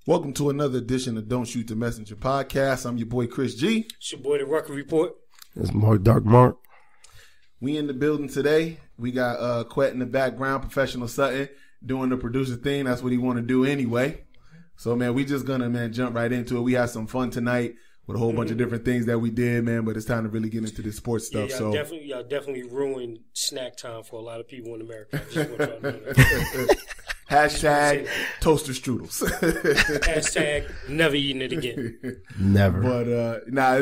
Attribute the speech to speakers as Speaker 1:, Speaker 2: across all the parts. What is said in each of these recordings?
Speaker 1: Welcome to another edition of Don't Shoot the Messenger podcast. I'm your boy Chris G.
Speaker 2: It's your boy the Rucker Report.
Speaker 3: It's Mark Dark Mark.
Speaker 1: We in the building today. We got Quet in the background, Professional Sutton, doing the producer thing. That's what he want to do anyway. So, man, we just gonna, jump right into it. We had some fun tonight with a whole bunch of different things that we did, man, but it's time to really get into this sports stuff.
Speaker 2: Y'all definitely ruined snack time for a lot of people in America. I just want y'all to know that.
Speaker 1: Hashtag toaster strudels.
Speaker 2: Hashtag never eating it again.
Speaker 3: Never.
Speaker 1: But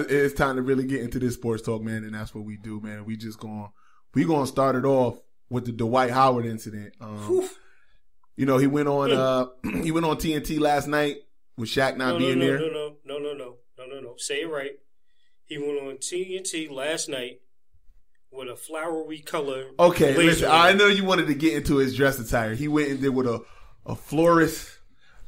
Speaker 1: it's time to really get into this sports talk, man, and that's what we do, man. We gonna start it off with the Dwight Howard incident. You know, he went on TNT last night with Shaq not being there.
Speaker 2: No. Say it right. He went on TNT last night with a flowery color.
Speaker 1: Okay, listen, I know you wanted to get into his dress attire. He went in there with a florist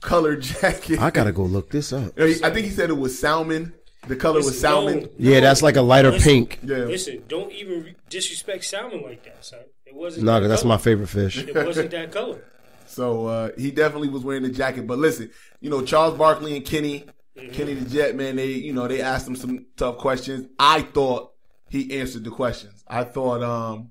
Speaker 1: colored jacket.
Speaker 3: I gotta go look this up.
Speaker 1: I think he said it was salmon. The color was salmon.
Speaker 3: Yeah, that's like a lighter pink.
Speaker 1: Yeah.
Speaker 2: Listen, don't even disrespect salmon like that, son. It wasn't.
Speaker 3: No, that's my favorite fish.
Speaker 2: It wasn't that color.
Speaker 1: So he definitely was wearing the jacket. But listen, you know, Charles Barkley and Kenny the Jet, man, they asked him some tough questions. I thought he answered the questions. I thought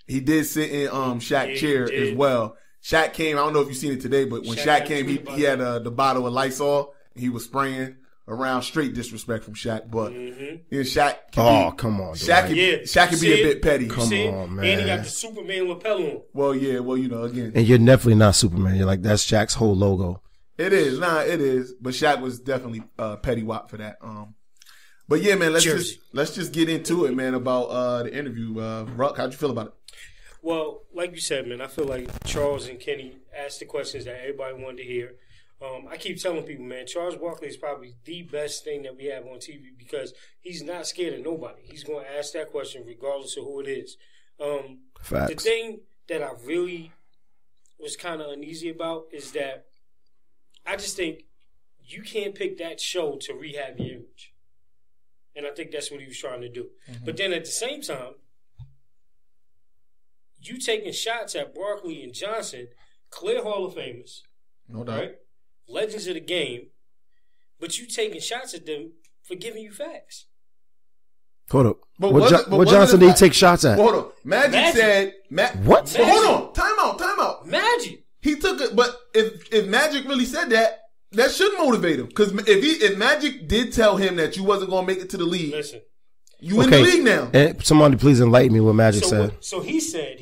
Speaker 1: he did sit in Shaq's chair as well. Shaq came, I don't know if you've seen it today, but when Shaq came, he had the bottle of Lysol. And he was spraying around, straight disrespect from Shaq. But Shaq
Speaker 3: come on.
Speaker 1: Shaq can be a bit petty.
Speaker 3: Come on, man.
Speaker 2: And he got the Superman lapel on.
Speaker 1: Well, you know, again.
Speaker 3: And you're definitely not Superman. You're like, that's Shaq's whole logo.
Speaker 1: It is. It is. But Shaq was definitely petty wop for that. But yeah, man, let's just get into it, man, about the interview. Ruck, how'd you feel about it?
Speaker 2: Well, like you said, man, I feel like Charles and Kenny asked the questions that everybody wanted to hear. I keep telling people, man, Charles Barkley is probably the best thing that we have on TV because he's not scared of nobody. He's going to ask that question regardless of who it is.
Speaker 3: Facts.
Speaker 2: The thing that I really was kind of uneasy about is that I just think you can't pick that show to rehab your image. And I think that's what he was trying to do. Mm-hmm. But then at the same time, you taking shots at Barkley and Johnson, clear Hall of Famers.
Speaker 1: No doubt. Right?
Speaker 2: Legends of the game. But you taking shots at them for giving you facts.
Speaker 3: Hold up. What Johnson did he take shots at?
Speaker 1: Hold on. Magic said...
Speaker 3: What?
Speaker 1: Magic. Hold on. Time out.
Speaker 2: Magic.
Speaker 1: He took it, but if Magic really said that, that should motivate him. Because if Magic did tell him that you wasn't going to make it to the league,
Speaker 2: listen,
Speaker 1: you in the league now.
Speaker 3: And somebody please enlighten me what Magic said.
Speaker 2: So he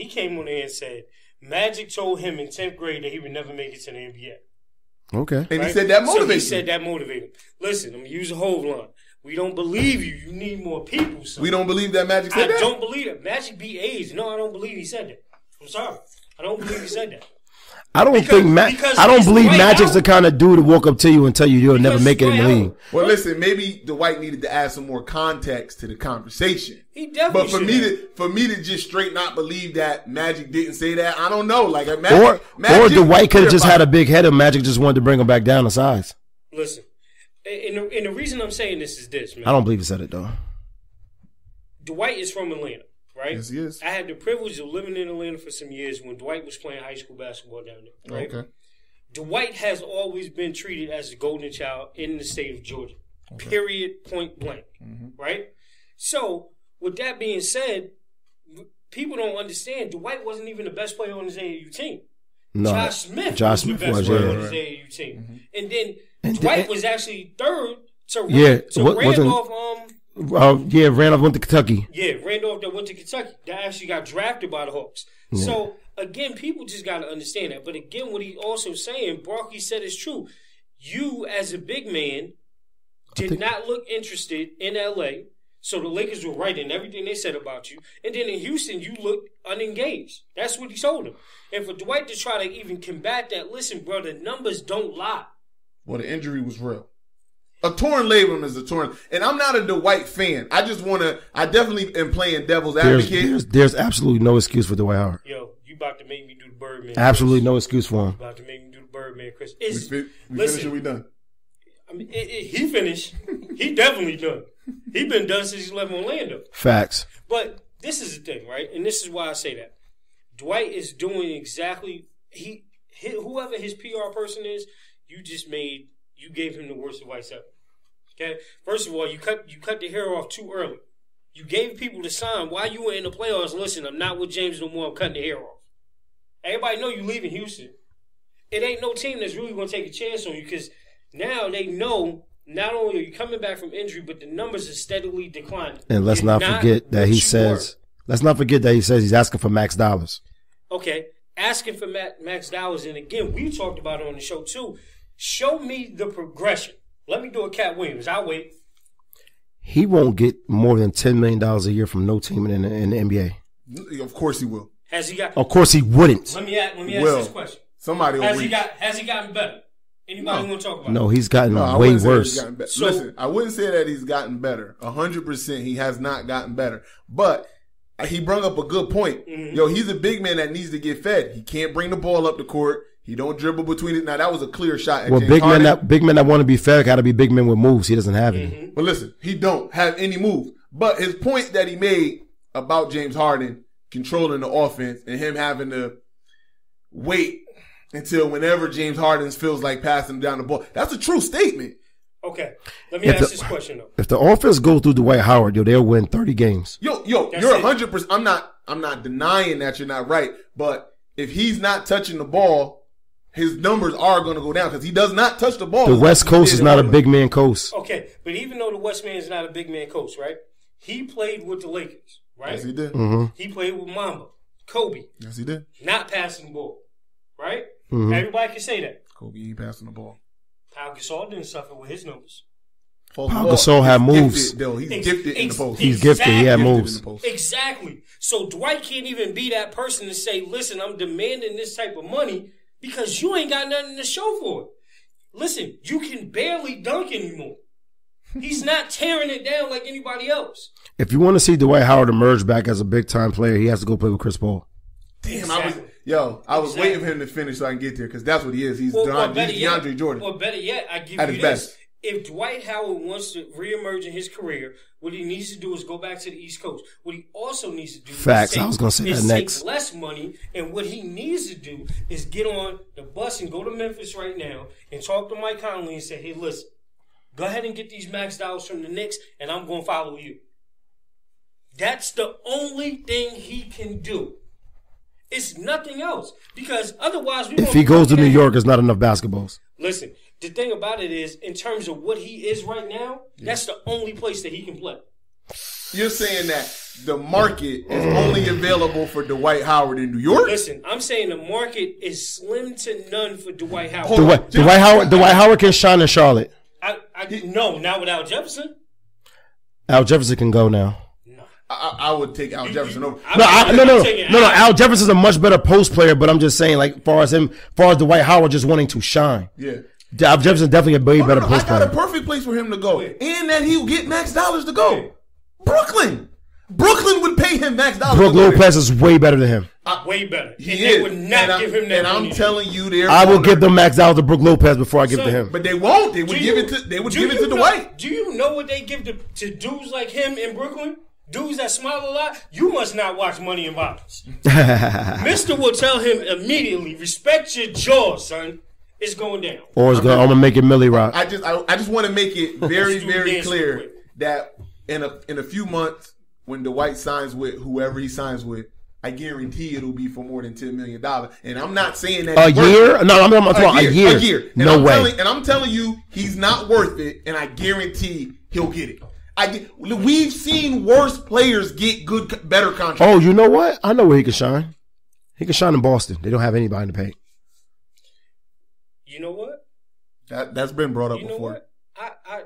Speaker 2: came on there and said, Magic told him in 10th grade that he would never make it to the NBA.
Speaker 3: Okay.
Speaker 1: And he said that motivated him.
Speaker 2: He said that motivated him. Listen, I'm going to use a whole line. We don't believe you. You need more people. Son.
Speaker 1: We don't believe that Magic said that?
Speaker 2: I don't believe it. Magic beat AIDS. No, I don't believe he said that. I'm sorry. I don't believe he said that.
Speaker 3: I don't believe Magic's the kind of dude to walk up to you and tell you you'll never make it in the league.
Speaker 1: Well, listen, maybe Dwight needed to add some more context to the conversation.
Speaker 2: He definitely
Speaker 1: But for me to just straight not believe that Magic didn't say that, I don't know. Like Magic,
Speaker 3: or Dwight could have just had a big head and Magic just wanted to bring him back down to size.
Speaker 2: Listen, and the reason I'm saying this is this, man.
Speaker 3: I don't believe he said it though.
Speaker 2: Dwight is from Atlanta. Right?
Speaker 1: Yes, he is.
Speaker 2: I had the privilege of living in Atlanta for some years when Dwight was playing high school basketball down there. Right? Okay. Dwight has always been treated as the golden child in the state of Georgia. Okay. Period, point blank. Mm-hmm. Right? So, with that being said, people don't understand Dwight wasn't even the best player on his AAU team.
Speaker 3: No.
Speaker 2: Josh Smith was the best player on his AAU team. Mm-hmm. And then Dwight was actually third to Randolph.
Speaker 3: Randolph went to Kentucky.
Speaker 2: Yeah, Randolph that went to Kentucky. That actually got drafted by the Hawks. Yeah. So, again, people just got to understand that. But again, what he's also saying, Barkley said is true. You, as a big man, did not look interested in L.A., so the Lakers were right in everything they said about you. And then in Houston, you looked unengaged. That's what he told him. And for Dwight to try to even combat that, listen, bro, the numbers don't lie.
Speaker 1: Well, the injury was real. A torn labrum is a torn, and I'm not a Dwight fan. I definitely am playing devil's advocate.
Speaker 3: There's absolutely no excuse for Dwight Howard.
Speaker 2: Yo, you about to make me do the Birdman.
Speaker 3: Absolutely no excuse for him.
Speaker 2: You about to make me do the Birdman, Chris.
Speaker 1: We finished or we done?
Speaker 2: I mean, he finished. He definitely done. He been done since he left Orlando.
Speaker 3: Facts.
Speaker 2: But this is the thing, right? And this is why I say that. Dwight is doing exactly whoever his PR person is, you just made you gave him the worst advice ever. Okay? First of all, you cut the hair off too early. You gave people the sign while you were in the playoffs. Listen, I'm not with James no more. I'm cutting the hair off. Everybody know you leaving Houston. It ain't no team that's really going to take a chance on you because now they know not only are you coming back from injury, but the numbers are steadily declining.
Speaker 3: And let's not forget that he says he's asking for max dollars.
Speaker 2: Okay, asking for max dollars. And again, we talked about it on the show too. Show me the progression. Let me do a Cat Williams. I'll wait.
Speaker 3: He won't get more than $10 million a year from no team in the NBA.
Speaker 1: Of course he will.
Speaker 2: Has he got?
Speaker 3: Of course he wouldn't.
Speaker 2: Let me ask this question.
Speaker 1: Somebody will
Speaker 2: Has he gotten better? Anybody want to talk about it?
Speaker 3: No, he's gotten way worse.
Speaker 1: Listen, I wouldn't say that he's gotten better. 100% he has not gotten better. But he brought up a good point. Mm-hmm. Yo, he's a big man that needs to get fed. He can't bring the ball up the court. He don't dribble between it. Now, that was a clear shot at James Harden.
Speaker 3: big men that want to be fed got to be big men with moves. He doesn't have any.
Speaker 1: Well, listen, he don't have any moves. But his point that he made about James Harden controlling the offense and him having to wait until whenever James Harden feels like passing down the ball, that's a true statement.
Speaker 2: Okay, let me ask this question though.
Speaker 3: If the offense goes through Dwight Howard, they'll win 30 games.
Speaker 1: You're 100%. I'm not denying that you're not right, but if he's not touching the ball, his numbers are going to go down because he does not touch the ball.
Speaker 3: The West Coast is not a big man coast.
Speaker 2: Okay, but even though the West man is not a big man coast, right? He played with the Lakers, right?
Speaker 1: Yes, he did.
Speaker 3: Mm-hmm.
Speaker 2: He played with Mamba, Kobe.
Speaker 1: Yes, he did.
Speaker 2: Not passing the ball, right?
Speaker 3: Mm-hmm.
Speaker 2: Everybody can say that.
Speaker 1: Kobe ain't passing the ball.
Speaker 2: Pau Gasol didn't suffer with his numbers.
Speaker 3: Pau Gasol had moves.
Speaker 1: He's gifted in the post.
Speaker 3: He's gifted. He had moves.
Speaker 2: Exactly. So Dwight can't even be that person to say, listen, I'm demanding this type of money because you ain't got nothing to show for it. Listen, you can barely dunk anymore. He's not tearing it down like anybody else.
Speaker 3: If you want to see Dwight Howard emerge back as a big-time player, he has to go play with Chris Paul.
Speaker 1: Damn, exactly. I was waiting for him to finish so I can get there because that's what he is. He's DeAndre Jordan.
Speaker 2: Or better yet, I give you this. Best. If Dwight Howard wants to reemerge in his career, what he needs to do is go back to the East Coast. What he also needs to do is take less money, and what he needs to do is get on the bus and go to Memphis right now and talk to Mike Conley and say, hey, listen, go ahead and get these max dollars from the Knicks, and I'm going to follow you. That's the only thing he can do. It's nothing else. Because otherwise,
Speaker 3: if he goes to New York, it's not enough basketballs.
Speaker 2: Listen, the thing about it is, in terms of what he is right now, that's the only place that he can play.
Speaker 1: You're saying that the market is only available for Dwight Howard in New York?
Speaker 2: Listen, I'm saying the market is slim to none for Dwight Howard.
Speaker 3: Dwight Howard can shine in Charlotte.
Speaker 2: No, not with Al Jefferson.
Speaker 3: Al Jefferson can go now.
Speaker 1: I would take Al Jefferson over.
Speaker 3: No. Al Jefferson's a much better post player, but I'm just saying, like, far as Dwight Howard just wanting to shine.
Speaker 1: Yeah.
Speaker 3: Al Jefferson definitely a way better post player.
Speaker 1: I got a perfect place for him to go, and that he'll get max dollars to go. Brooklyn would pay him max dollars.
Speaker 3: Brook Lopez is way better than him.
Speaker 2: Way better. They would not give him that.
Speaker 1: And I'm telling you,
Speaker 3: I will give them max dollars to Brook Lopez before I give it to him.
Speaker 1: But they won't. They would give it to Dwight.
Speaker 2: Do you know what they give to dudes like him in Brooklyn? Dudes that smile a lot, you must not watch Money and Violence. Mister will tell him immediately, respect your jaw, son. It's going down.
Speaker 3: Or I'm going to make it Millie Rock.
Speaker 1: I just want to make it very, very clear that in a few months, when Dwight signs with whoever he signs with, I guarantee it'll be for more than $10 million. And I'm not saying that
Speaker 3: a year. No, I'm talking about a year.
Speaker 1: A year.
Speaker 3: No way.
Speaker 1: And I'm telling you, he's not worth it. And I guarantee he'll get it. We've seen worse players get better contracts.
Speaker 3: Oh, you know what? I know where he can shine. He can shine in Boston. They don't have anybody to pay.
Speaker 2: You know what?
Speaker 1: That's been brought up before.
Speaker 2: You know what? I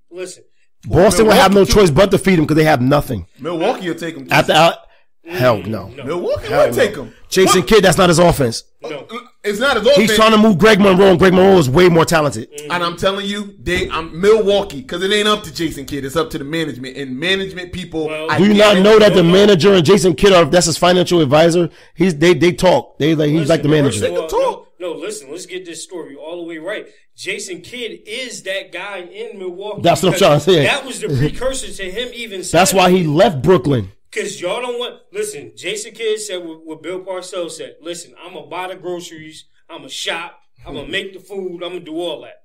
Speaker 2: listen.
Speaker 3: Boston will have no choice but to feed him because they have nothing.
Speaker 1: Milwaukee will take him.
Speaker 3: Hell no.
Speaker 1: Milwaukee will take him.
Speaker 3: Jason Kidd, that's not his offense.
Speaker 2: No.
Speaker 1: It's not his offense.
Speaker 3: He's trying to move Greg Monroe, and Greg Monroe is way more talented.
Speaker 1: Mm-hmm. And I'm telling you, I'm Milwaukee, because it ain't up to Jason Kidd. It's up to the management. And management people.
Speaker 3: Do you not know that the manager and Jason Kidd that's his financial advisor? They talk. He's like the manager.
Speaker 1: They can talk.
Speaker 2: No, listen. Let's get this story all the way right. Jason Kidd is that guy in Milwaukee.
Speaker 3: That's what I'm trying to say.
Speaker 2: That was the precursor to him even.
Speaker 3: That's why he left Brooklyn.
Speaker 2: Because y'all don't want... Listen, Jason Kidd said what Bill Parcells said. Listen, I'm going to buy the groceries. I'm going to shop. I'm going to make the food. I'm going to do all that.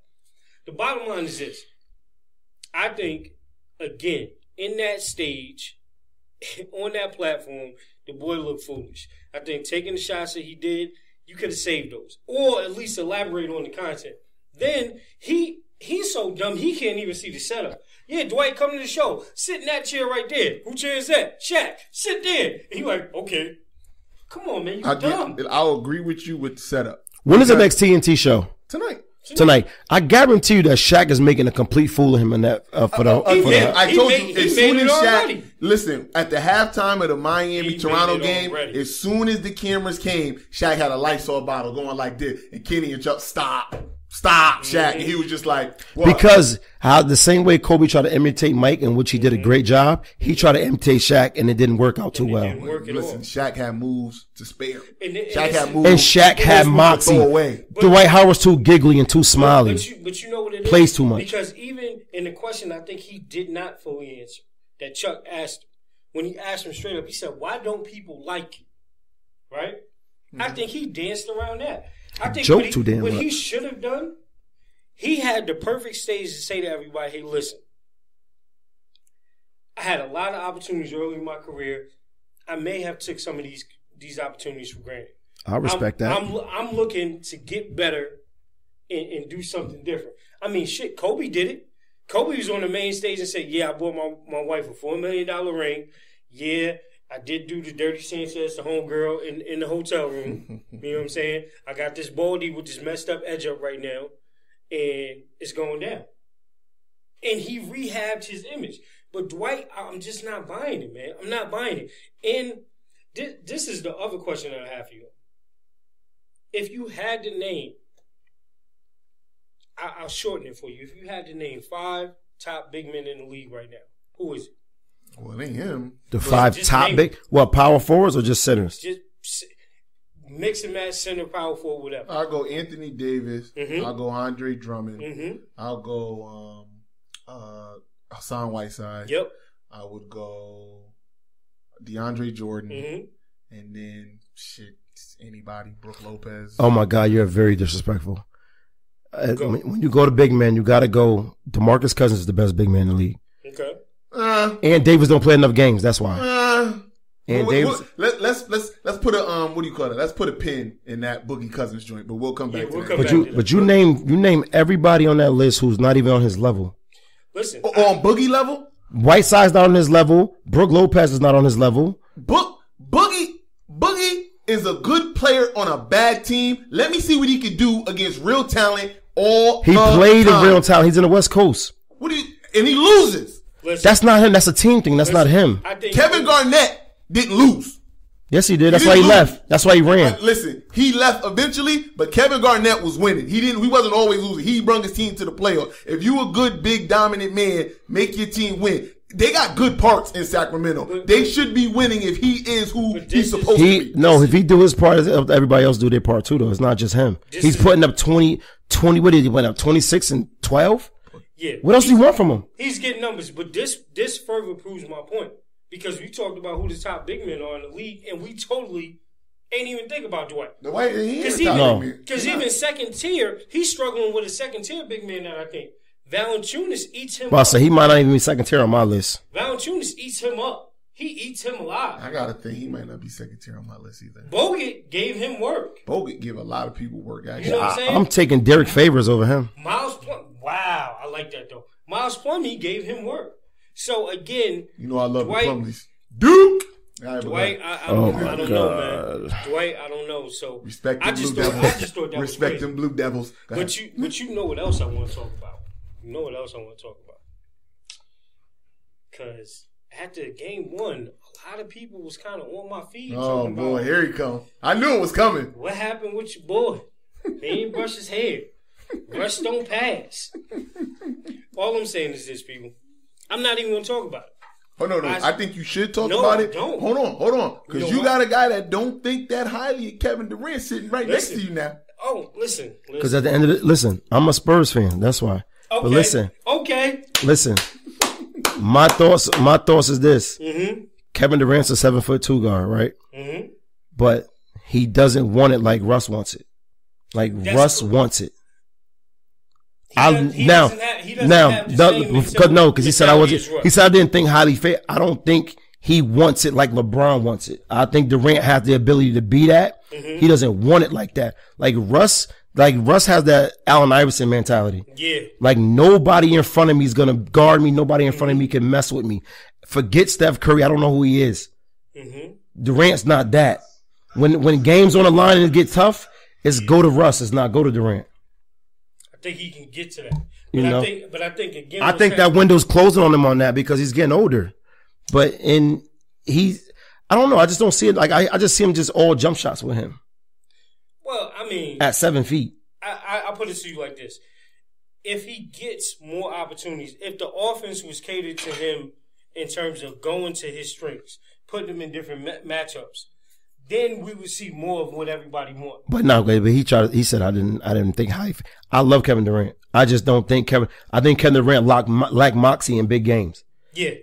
Speaker 2: The bottom line is this. I think, again, in that stage, on that platform, the boy looked foolish. I think taking the shots that he did, you could have saved those. Or at least elaborate on the content. Then, he's so dumb, he can't even see the setup. Yeah, Dwight, come to the show. Sit in that chair right there. Who chair is that? Shaq. Sit there. And he like, okay. Come on, man. You're dumb.
Speaker 1: I'll agree with you with the setup.
Speaker 3: When is the next TNT show?
Speaker 1: Tonight.
Speaker 3: I guarantee you that Shaq is making a complete fool of him in that
Speaker 1: I told you, as soon as Shaq, listen, at the halftime of the Miami-Toronto game, as soon as the cameras came, Shaq had a Lysol bottle going like this, and Kenny and Chuck, stop, Shaq. And he was just like, what?
Speaker 3: Because the same way Kobe tried to imitate Mike, in which he did a great job, he tried to imitate Shaq, and it didn't work out too well.
Speaker 1: Listen, Shaq had moves to spare.
Speaker 3: Shaq had moxie. Dwight Howard was too giggly and too smiley.
Speaker 2: But you know what it
Speaker 3: Plays
Speaker 2: is?
Speaker 3: too much.
Speaker 2: Because even in the question, I think he did not fully answer that Chuck asked him. When he asked him straight up, he said, "Why don't people like you?" Right? I think he danced around that. I think what he should have done, he had the perfect stage to say to everybody, hey, listen, I had a lot of opportunities early in my career. I may have took some of these opportunities for granted.
Speaker 3: I respect that.
Speaker 2: I'm looking to get better and do something different. I mean, shit, Kobe did it. Kobe was on the main stage and said, yeah, I bought my wife a $4 million ring. Yeah, I did do the dirty Sanchez to homegirl in the hotel room. You know what I'm saying? I got this baldy with this messed up edge up right now, and it's going down. And he rehabbed his image. But Dwight, I'm just not buying it, man. I'm not buying it. And this is the other question that I have for you. If you had to name, I'll shorten it for you. If you had to name 5 top big men in the league right now, who is it?
Speaker 1: Well, it ain't him.
Speaker 3: The 5 top big, power forwards or just centers?
Speaker 2: Just mix and match, center, power forward, whatever.
Speaker 1: I'll go Anthony Davis. I'll go Andre Drummond. I'll go Hassan Whiteside.
Speaker 2: Yep.
Speaker 1: I would go DeAndre Jordan. And then, anybody. Brooke Lopez.
Speaker 3: Oh, my God, you're very disrespectful. When you go to big men, you got to go. DeMarcus Cousins is the best big man in the league.
Speaker 2: Okay.
Speaker 3: And Davis don't play enough games. That's why. Davis.
Speaker 1: Let's put a what do you call it? Let's put a pin in that Boogie Cousins joint. But we'll come back to that.
Speaker 3: But you name everybody on that list who's not even on his level.
Speaker 2: Listen,
Speaker 1: on Boogie level,
Speaker 3: Whiteside's not on his level. Brooke Lopez is not on his level.
Speaker 1: Boogie is a good player on a bad team. Let me see what he can do against real talent. He played in real talent. He's in the West Coast. And he loses.
Speaker 2: Listen,
Speaker 3: that's not him. That's a team thing. That's not him.
Speaker 1: Kevin Garnett didn't lose.
Speaker 3: Yes, he did. That's why he left. That's why he ran.
Speaker 1: Listen, he left eventually, but Kevin Garnett was winning. He wasn't always losing. He brought his team to the playoffs. If you a good, big, dominant man, make your team win. They got good parts in Sacramento. They should be winning if he is who he's supposed to be.
Speaker 3: No, if he do his part, everybody else do their part too, though. It's not just him. He's putting up 20, what did he went up, 26 and 12?
Speaker 2: Yeah.
Speaker 3: What else do you want from him?
Speaker 2: He's getting numbers, but this further proves my point. Because we talked about who the top big men are in the league, and we totally ain't even think about Dwight. Because even second tier, he's struggling with a second tier big man now, I think. Valanciunas eats him up.
Speaker 3: So he might not even be second tier on my list.
Speaker 2: Valanciunas eats him up. He eats him alive.
Speaker 1: I got to think he might not be second tier on my list either.
Speaker 2: Bogut gave him work.
Speaker 1: Bogut give a lot of people work, actually.
Speaker 2: You know what I'm saying?
Speaker 3: I'm taking Derek Favors over him.
Speaker 2: Miles Plumlee. Wow, I like that, though. Miles Plumlee gave him work. So, again,
Speaker 1: I love
Speaker 2: Dwight,
Speaker 1: the Plumlees. Duke!
Speaker 2: Dwight, I don't know, man. Dwight, I don't know. So,
Speaker 1: respect them Blue Devils.
Speaker 2: I just thought that
Speaker 1: respect
Speaker 2: was
Speaker 1: them Blue Devils.
Speaker 2: But you know what else I want to talk about? Because after game 1, a lot of people was kind of on my feed.
Speaker 1: Oh, boy, here he come. I knew it was coming.
Speaker 2: What happened with your boy? He ain't brush his hair. Rush don't pass. All I'm saying is this, people. I'm not even going to talk about it.
Speaker 1: Oh, no. I think you should talk about it.
Speaker 2: Don't.
Speaker 1: Hold on. Because you got a guy that don't think that highly of Kevin Durant sitting next to you now.
Speaker 2: Oh, listen.
Speaker 3: Because at the end of it, listen, I'm a Spurs fan. That's why.
Speaker 2: Okay.
Speaker 3: But listen.
Speaker 2: Okay.
Speaker 3: Listen. My thoughts is this.
Speaker 2: Mm-hmm.
Speaker 3: Kevin Durant's a 7'2" guard, right?
Speaker 2: Mm-hmm.
Speaker 3: But he doesn't want it like Russ wants it. Russ wants it.
Speaker 2: He doesn't have the same
Speaker 3: because he said he said I didn't think highly fair. I don't think he wants it like LeBron wants it. I think Durant has the ability to be that. Mm-hmm. He doesn't want it like that. Like Russ has that Allen Iverson mentality.
Speaker 2: Yeah.
Speaker 3: Like nobody in front of me is gonna guard me. Nobody in front of me can mess with me. Forget Steph Curry. I don't know who he is.
Speaker 2: Mm-hmm.
Speaker 3: Durant's not that. When games on the line and it get tough, it's go to Russ. It's not go to Durant.
Speaker 2: I think he can get to that. But I think again,
Speaker 3: I think that window's closing on him on that because he's getting older. But I don't know. I just don't see it. Like I just see him just all jump shots with him.
Speaker 2: Well, I mean,
Speaker 3: at 7 feet.
Speaker 2: I put it to you like this: if he gets more opportunities, if the offense was catered to him in terms of going to his strengths, putting him in different matchups, then we would see more of what everybody wants.
Speaker 3: But no, but he said I didn't think high. I love Kevin Durant. I just don't think I think Kevin Durant lack moxie in big games.
Speaker 2: Yeah.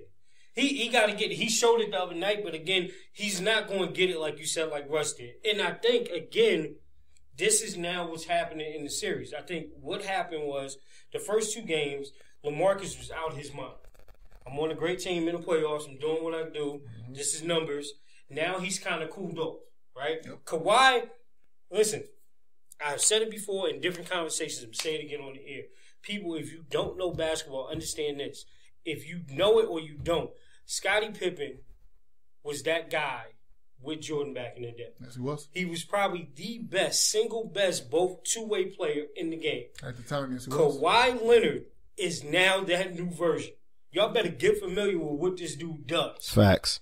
Speaker 2: He got to get it. He showed it the other night, but again, he's not going to get it like you said, like Russ did. And I think, again, this is now what's happening in the series. I think what happened was the first two games, LaMarcus was out his mind. I'm on a great team in the playoffs. I'm doing what I do. Mm-hmm. This is numbers. Now he's kind of cooled off, right? Yep. Kawhi, listen, I've said it before in different conversations. I'm saying it again on the air. People, if you don't know basketball, understand this. If you know it or you don't, Scottie Pippen was that guy with Jordan back in the day.
Speaker 1: Yes, he was.
Speaker 2: He was probably the single best, both two-way player in the game.
Speaker 1: At the time, yes, he was.
Speaker 2: Kawhi Leonard is now that new version. Y'all better get familiar with what this dude does.
Speaker 3: Facts.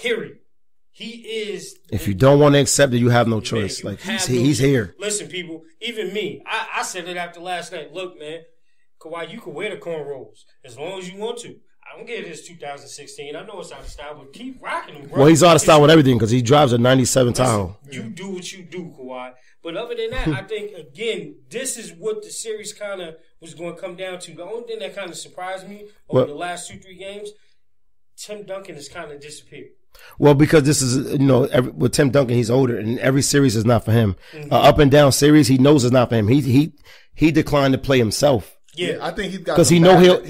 Speaker 2: Period. He is.
Speaker 3: If you don't want to accept it, you have no choice. Like he's here.
Speaker 2: Listen, people. Even me, I said it after last night. Look, man, Kawhi, you can wear the cornrows as long as you want to. I don't get this 2016. I know it's out of style, but keep rocking them, bro.
Speaker 3: Well, he's out of style with everything because he drives a 97 Tahoe.
Speaker 2: You do what you do, Kawhi. But other than that, I think, again, this is what the series kind of was going to come down to. The only thing that kind of surprised me over the last 2-3 games, Tim Duncan has kind of disappeared.
Speaker 3: Well, because this is, with Tim Duncan, he's older, and every series is not for him. Mm-hmm. Up and down series, he knows it's not for him. He declined to play himself.
Speaker 1: Yeah, I think he's got
Speaker 3: because
Speaker 1: he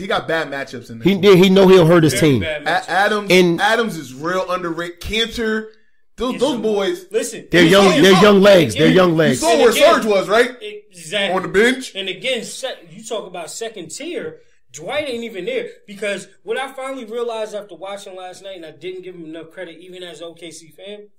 Speaker 1: got bad matchups in there.
Speaker 3: He he'll hurt his team.
Speaker 1: Adams is real underrated. Cantor, those boys.
Speaker 2: Listen,
Speaker 3: they're young legs. They're young legs.
Speaker 1: You saw where Serge was, right?
Speaker 2: Exactly.
Speaker 1: On the bench.
Speaker 2: And again, you talk about second tier. Dwight ain't even there because what I finally realized after watching last night, and I didn't give him enough credit, even as an OKC fan.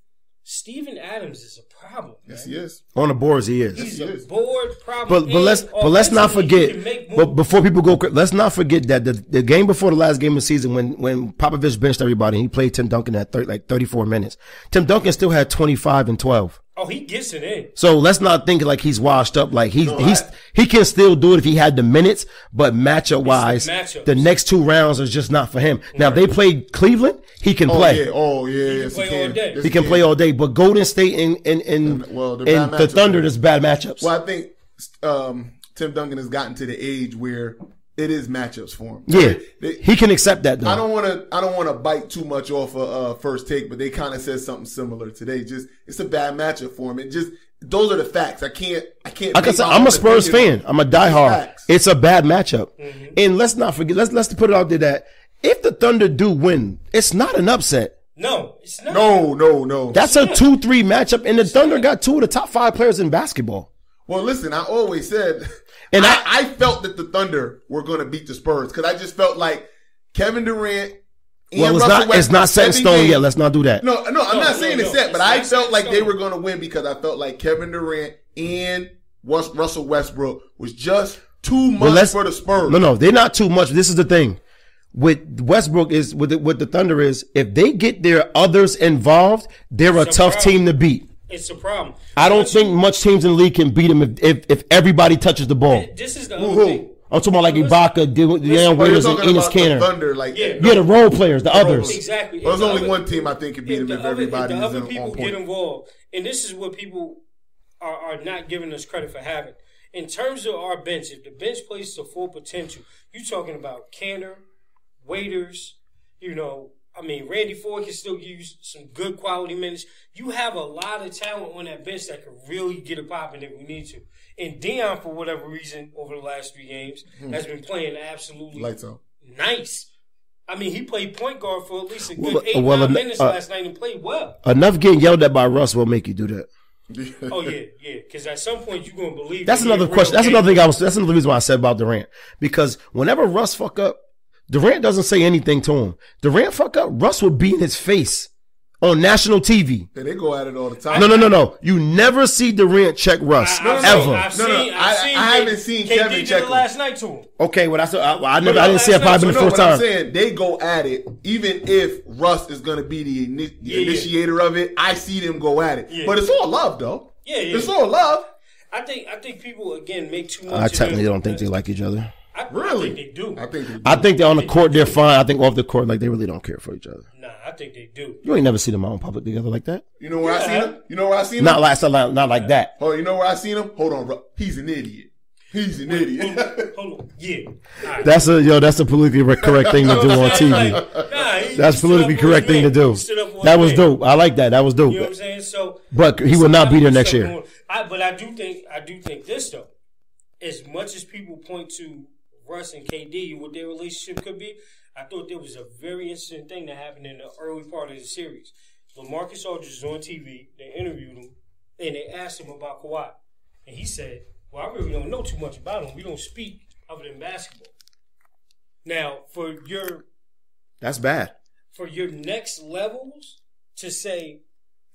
Speaker 2: Steven Adams is a problem.
Speaker 1: Yes, he is.
Speaker 3: On the boards, he is.
Speaker 2: He's a board problem.
Speaker 3: But let's not forget. But before people go, let's not forget that the game before the last game of the season, when Popovich benched everybody, and he played Tim Duncan at 34 minutes. Tim Duncan still had 25 and 12.
Speaker 2: Oh, he gets it in.
Speaker 3: So let's not think like he's washed up. Like he can still do it if he had the minutes, but matchup wise, the next 2 rounds is just not for him. Now they played Cleveland, he can play.
Speaker 1: He can
Speaker 2: play all day.
Speaker 3: He can play all day. But Golden State and the Thunder, there's bad matchups.
Speaker 1: Well, I think Tim Duncan has gotten to the age where it is matchups for him.
Speaker 3: Yeah, he can accept that. Though.
Speaker 1: I don't want to bite too much off a first take, but they kind of said something similar today. Just it's a bad matchup for him. It just those are the facts. I can't.
Speaker 3: Like I said, I'm a Spurs fan. I'm a diehard. It's a bad matchup, and let's not forget. Let's put it out there that if the Thunder do win, it's not an upset.
Speaker 2: No, it's not.
Speaker 1: No.
Speaker 3: That's a 2-3 matchup, and the Thunder got 2 of the top 5 players in basketball.
Speaker 1: Well, listen, I always said, and I felt that the Thunder were going to beat the Spurs because I just felt like Kevin Durant.
Speaker 3: It's not set in stone yet. Let's not do that.
Speaker 1: No, I'm not saying it's set, but I felt like they were going to win because I felt like Kevin Durant and Russell Westbrook was just too much for the Spurs.
Speaker 3: No, they're not too much. This is the thing. With Westbrook is with the Thunder is if they get their others involved, they're a tough team to beat.
Speaker 2: It's a problem.
Speaker 3: I don't think much teams in the league can beat them if everybody touches the ball.
Speaker 2: This is the other thing.
Speaker 3: I'm talking about like Ibaka, Deion Waiters, and Enes Kanter.
Speaker 1: Thunder,
Speaker 3: the role players, the others.
Speaker 2: Exactly.
Speaker 1: There's only one team I think can beat them if everybody is on point.
Speaker 2: If the other people get involved, and this is what people are not giving us credit for having. In terms of our bench, if the bench plays to full potential, you're talking about Kanter, Waiters, I mean, Randy Ford can still give you some good quality minutes. You have a lot of talent on that bench that can really get it popping if we need to. And Dion, for whatever reason, over the last 3 games, has been playing absolutely nice. I mean, he played point guard for at least a good 8-9 minutes last night and played well.
Speaker 3: Enough getting yelled at by Russ will make you do that.
Speaker 2: Oh yeah. Because at some point you're gonna believe.
Speaker 3: That's another question. That's another thing. That's another reason why I said about Durant. Because whenever Russ fuck up, Durant doesn't say anything to him. Durant fuck up, Russ will be in his face on national TV.
Speaker 1: Yeah, they go at it all the time.
Speaker 3: No. You never see Durant check Russ ever.
Speaker 1: I haven't seen Kevin check him
Speaker 2: last night to him.
Speaker 3: Okay, well I didn't see it probably the first time.
Speaker 1: I'm saying they go at it, even if Russ is going to be the initiator of it. I see them go at it, but it's all love though.
Speaker 2: Yeah,
Speaker 1: it's all love.
Speaker 2: I think people again make too much.
Speaker 3: I technically don't think they like each other.
Speaker 2: Really? I think they do.
Speaker 3: I think they're on the court, they're fine. I think off the court, like they really don't care for each other.
Speaker 2: Nah, I think they do.
Speaker 3: You ain't never seen them out in public together like that.
Speaker 1: You know where I seen them? You know where I seen them?
Speaker 3: Not like that.
Speaker 1: Oh, you know where I seen him? Hold on, bro. He's an idiot. Hold on. Yeah. Right.
Speaker 3: That's a politically correct thing to do on TV. That's politically correct thing to do. That was dope. I like that. That was dope.
Speaker 2: You know what I'm saying? So,
Speaker 3: but he will not be there next year.
Speaker 2: But I do think this though. As much as people point to Russ and KD, what their relationship could be, I thought there was a very interesting thing that happened in the early part of the series. LaMarcus Aldridge was on TV, they interviewed him, and they asked him about Kawhi. And he said, well, I really don't know too much about him. We don't speak other than basketball. Now,
Speaker 3: that's bad.
Speaker 2: For your next levels to say,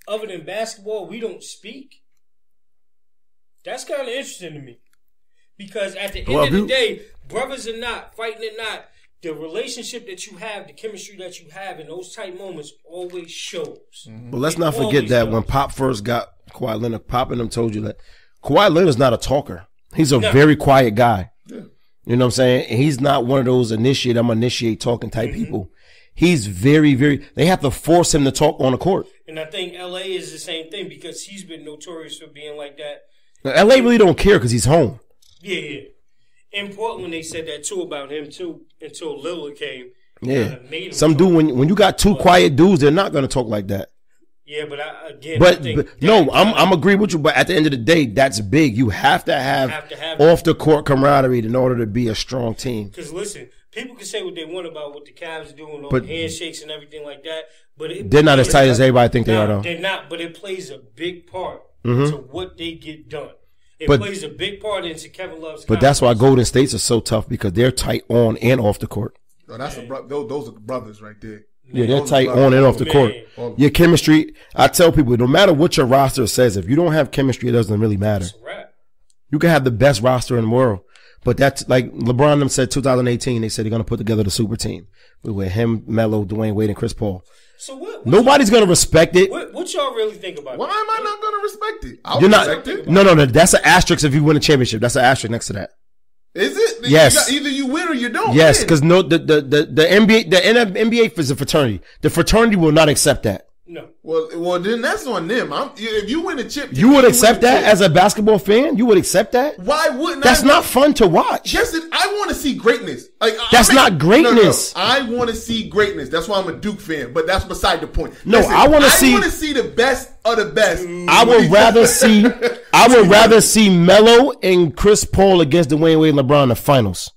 Speaker 2: other than basketball, we don't speak, that's kind of interesting to me. Because at the end of the day, brothers or not, fighting or not, the relationship that you have, the chemistry that you have in those tight moments always shows.
Speaker 3: Mm-hmm. But let's not forget that when Pop first got Kawhi Leonard, Pop and them told you that Kawhi Leonard's not a talker. He's a very quiet guy. Yeah. You know what I'm saying? And he's not one of those I'm gonna initiate talking type people. He's very, very, they have to force him to talk on the court.
Speaker 2: And I think LA is the same thing because he's been notorious for being like that.
Speaker 3: Now, LA really don't care because he's home.
Speaker 2: Yeah. In Portland, they said that too about him too until Lillard came.
Speaker 3: Yeah. Some dude, when you got two quiet dudes, they're not going to talk like that.
Speaker 2: Yeah, but
Speaker 3: I'm agree with you. But at the end of the day, that's big. You have to have off the court camaraderie in order to be a strong team.
Speaker 2: Because listen, people can say what they want about what the Cavs do and all the handshakes and everything like that, but
Speaker 3: they're not as tight as everybody think they are. Though
Speaker 2: they're not, but it plays a big part to what they get done. It plays a big part into Kevin Love's.
Speaker 3: But that's why Golden States are so tough because they're tight on and off the court.
Speaker 1: Oh, those are the brothers right there.
Speaker 3: Yeah, they're tight on and off the court. Your chemistry, I tell people, no matter what your roster says, if you don't have chemistry, it doesn't really matter. You can have the best roster in the world. But that's like LeBron them said 2018, they said they're going to put together the super team with him, Melo, Dwayne Wade, and Chris Paul.
Speaker 2: So
Speaker 3: nobody's going to respect it.
Speaker 2: What y'all really think about it?
Speaker 1: Why am I not going to respect it?
Speaker 3: You're not. No. That's an asterisk if you win a championship. That's an asterisk next to that.
Speaker 1: Is it?
Speaker 3: Yes.
Speaker 1: Either you win or you don't.
Speaker 3: Yes, because the NBA is a fraternity. The fraternity will not accept that.
Speaker 2: No.
Speaker 1: Well, then that's on them. If you win a chip,
Speaker 3: you would accept that as a basketball fan. You would accept that.
Speaker 1: Why wouldn't?
Speaker 3: That's not fun to watch.
Speaker 1: Yes, I want to see greatness.
Speaker 3: That's not greatness.
Speaker 1: No. I want to see greatness. That's why I'm a Duke fan. But that's beside the point.
Speaker 3: No, listen, I want to see
Speaker 1: the best of the best.
Speaker 3: I would rather see Melo and Chris Paul against Dwayne Wade and LeBron in the finals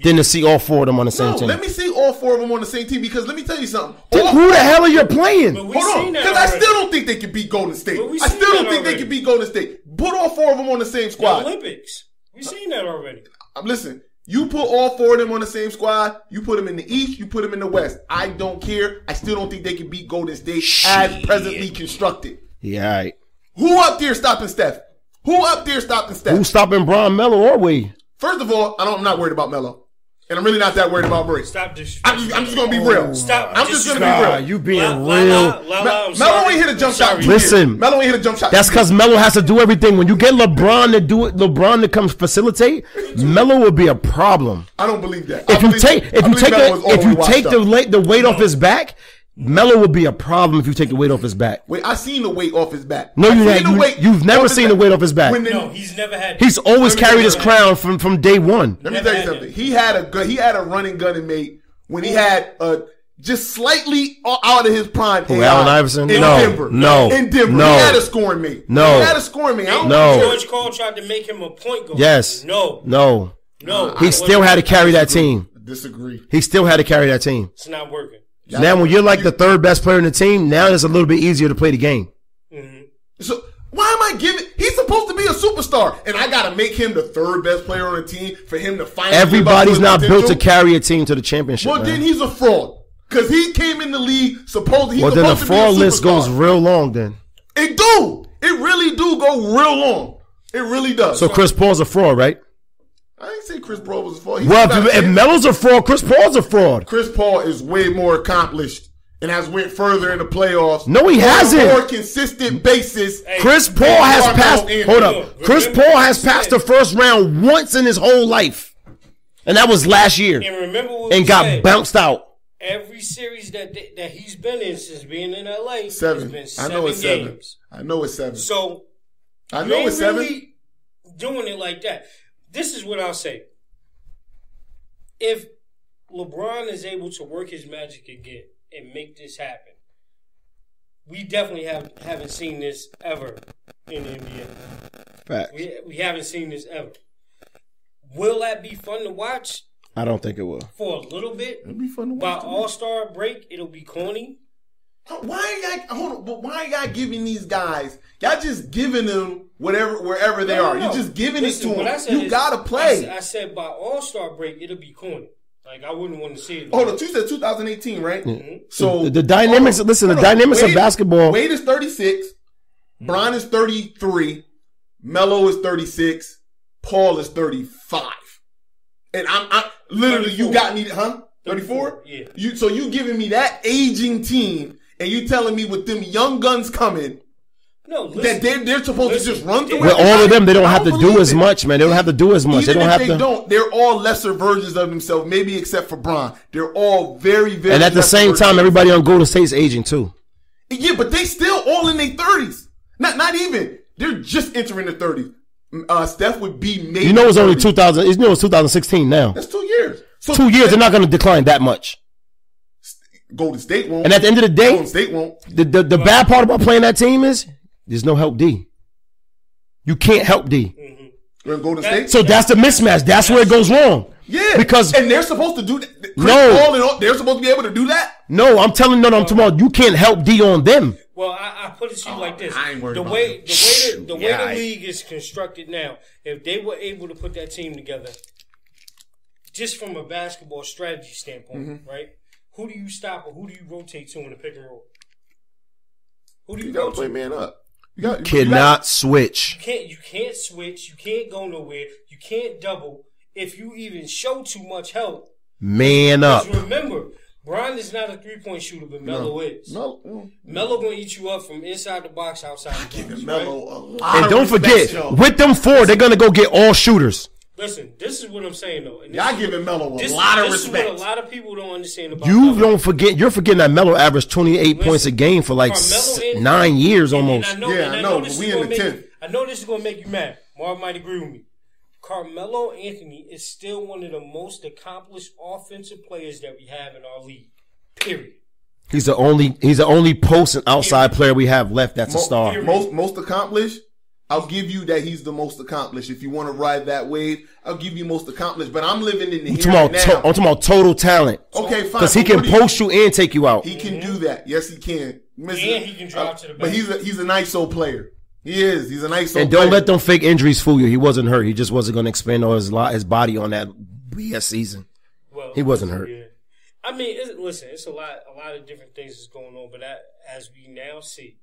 Speaker 3: than to see all four of them on the same team.
Speaker 1: Let me see all four of them on the same team because let me tell you something.
Speaker 3: Then who the hell are you playing?
Speaker 1: Hold on, because I still don't think they can beat Golden State. I still don't think they can beat Golden State. Put all four of them on the same squad.
Speaker 2: The Olympics. We've seen that already.
Speaker 1: Listen, you put all four of them on the same squad. You put them in the East. You put them in the West. I don't care. I still don't think they can beat Golden State as presently constructed.
Speaker 3: Yeah, all right.
Speaker 1: Who up there stopping Steph? Who's stopping
Speaker 3: Bron, Melo, or Wade?
Speaker 1: First of all, I'm not worried about Melo. And I'm really not that worried about Brady.
Speaker 2: Stop disrespecting.
Speaker 1: I'm just going to be real.
Speaker 2: I'm
Speaker 1: just going to be real.
Speaker 3: You being real.
Speaker 1: Melo ain't hit a jump shot.
Speaker 3: Listen.
Speaker 1: Melo ain't hit a jump shot.
Speaker 3: That's because Melo has to do everything. When you get LeBron to do it, LeBron to come facilitate, Melo will be a problem.
Speaker 1: I don't believe that.
Speaker 3: If you take the weight off his back, Melo will be a problem if you take the weight off his back.
Speaker 1: Wait, I seen the weight off his back.
Speaker 3: No, you've never seen the weight off his back.
Speaker 2: No, he's never had.
Speaker 3: He's always carried his crown from day one.
Speaker 1: Let me tell you something. He had a running gun and mate when he had just slightly out of his prime.
Speaker 3: Who, Allen Iverson?
Speaker 1: In
Speaker 3: No.
Speaker 1: Denver.
Speaker 3: No.
Speaker 1: In Denver.
Speaker 3: No.
Speaker 1: He had a scoring mate.
Speaker 3: No.
Speaker 1: He had a scoring mate.
Speaker 3: No.
Speaker 2: George Karl tried to make him a point guard.
Speaker 3: Yes.
Speaker 2: No.
Speaker 3: He still had to carry that team.
Speaker 1: Disagree.
Speaker 3: He still had to carry that team.
Speaker 2: It's not working.
Speaker 3: Now, when you're like the third best player in the team, now it's a little bit easier to play the game.
Speaker 2: Mm-hmm.
Speaker 1: So why am I giving? He's supposed to be a superstar, and I got to make him the third best player on the team for him to finally.
Speaker 3: Everybody's not built to carry a team to the championship.
Speaker 1: Well, then he's a fraud because he came in the league supposedly.
Speaker 3: Well, then the fraud list goes real long. Then
Speaker 1: it do. It really do go real long. It really does.
Speaker 3: So Chris Paul's a fraud, right?
Speaker 1: I didn't say Chris Paul was a fraud.
Speaker 3: Well, if Melo's a fraud, Chris Paul's a fraud.
Speaker 1: Chris Paul is way more accomplished and has went further in the playoffs.
Speaker 3: No, he hasn't.
Speaker 1: On a more consistent basis.
Speaker 2: Hey,
Speaker 3: Chris Paul has passed. Hold up. Chris Paul has passed the first round once in his whole life, and that was last year.
Speaker 2: And remember what
Speaker 3: and got bounced out.
Speaker 2: Every series that he's been in since being in LA,
Speaker 1: seven.
Speaker 2: Been
Speaker 1: I know it's
Speaker 2: games.
Speaker 1: 7. I know it's 7.
Speaker 2: So
Speaker 1: I know it's 7.
Speaker 2: Really doing it like that. This is what I'll say. If LeBron is able to work his magic again and make this happen, we definitely haven't seen this ever in the NBA.
Speaker 3: Facts.
Speaker 2: We haven't seen this ever. Will that be fun to watch?
Speaker 3: I don't think it will.
Speaker 2: For a little bit.
Speaker 1: It'll be fun to watch.
Speaker 2: By All-Star break, it'll be corny.
Speaker 1: Why y'all giving these guys? Y'all just giving them wherever they are. You're just giving it to them. You gotta play.
Speaker 2: I said by All-Star break, ittle be corny. Like I wouldn't want to see it.
Speaker 1: Oh, you said 2018, right?
Speaker 3: Mm-hmm. So the dynamics. Listen, the dynamics of basketball.
Speaker 1: Wade is 36. Bron is 33. Melo is 36. Paul is 35. And I'm literally 34. You got me, huh? 34?
Speaker 2: Yeah.
Speaker 1: So you giving me that aging team, and you telling me with them young guns coming, that they're supposed to just run through it?
Speaker 3: With all of them, they don't have to do as much, man. They don't have to do as much.
Speaker 1: Even
Speaker 3: they don't
Speaker 1: if
Speaker 3: have
Speaker 1: they
Speaker 3: to.
Speaker 1: Don't. They're all lesser versions of themselves, maybe except for Bron. They're all very, very.
Speaker 3: And at the same time, everybody on Golden State's aging too.
Speaker 1: Yeah, but they still all in their 30s. Not even. They're just entering their 30s. Steph would be maybe.
Speaker 3: You know it's only 2000. You know it's 2016 now.
Speaker 1: That's 2 years. So
Speaker 3: 2 years, they're not going to decline that much.
Speaker 1: Golden State won't.
Speaker 3: And at the end of the day,
Speaker 1: Golden State won't.
Speaker 3: The bad part about playing that team is there's no help D. You can't help D.
Speaker 1: You're in Golden State.
Speaker 3: So that's the mismatch. That's where it goes wrong.
Speaker 1: Yeah,
Speaker 3: and
Speaker 1: they're supposed to do that. They're supposed to be able to do that.
Speaker 3: No, I'm telling I'm talking about you can't help D on them.
Speaker 2: Well, I put it to you like this:
Speaker 1: I ain't worried
Speaker 2: the
Speaker 1: about
Speaker 2: way
Speaker 1: them.
Speaker 2: the league is constructed now, if they were able to put that team together, just from a basketball strategy standpoint, right? Who do you stop or who do you rotate to in the pick and roll? Who do you
Speaker 1: gotta
Speaker 2: go
Speaker 1: play
Speaker 2: to?
Speaker 1: man up.
Speaker 3: You cannot switch.
Speaker 2: You can't switch. You can't go nowhere. You can't double. If you even show too much help,
Speaker 3: man up.
Speaker 2: Remember, Bron is not a 3-point shooter, but Melo is. Melo gonna eat you up from inside the box, outside the box.
Speaker 1: Melo a lot
Speaker 3: and don't forget, with them 4, they're gonna go get all shooters.
Speaker 2: Listen, this is what I'm saying though.
Speaker 1: Y'all giving Melo a lot of respect. This is what
Speaker 2: a lot of people don't understand about
Speaker 3: you.
Speaker 2: Melo.
Speaker 3: Don't forget, you're forgetting that Melo averaged 28 points a game for like 9 years almost.
Speaker 1: I know. But we in the 10th.
Speaker 2: I know this is gonna make you mad. Mark might agree with me. Carmelo Anthony is still one of the most accomplished offensive players that we have in our league. Period. He's the
Speaker 3: only post and outside player we have left that's a star.
Speaker 1: Most accomplished. I'll give you that he's the most accomplished. If you want to ride that wave, I'll give you most accomplished. But I'm living in the here and now.
Speaker 3: I'm talking about total talent.
Speaker 1: Okay, fine.
Speaker 3: Because he can post you and take you out.
Speaker 1: He can do that. Yes, he can.
Speaker 2: And he can drive to the
Speaker 1: back. But he's a nice old player. He is. He's a nice old player.
Speaker 3: And don't let them fake injuries fool you. He wasn't hurt. He just wasn't going to expand on his body on that BS season. Well, he wasn't hurt.
Speaker 2: Yeah. I mean, listen, it's a lot of different things that's going on. But as we now see,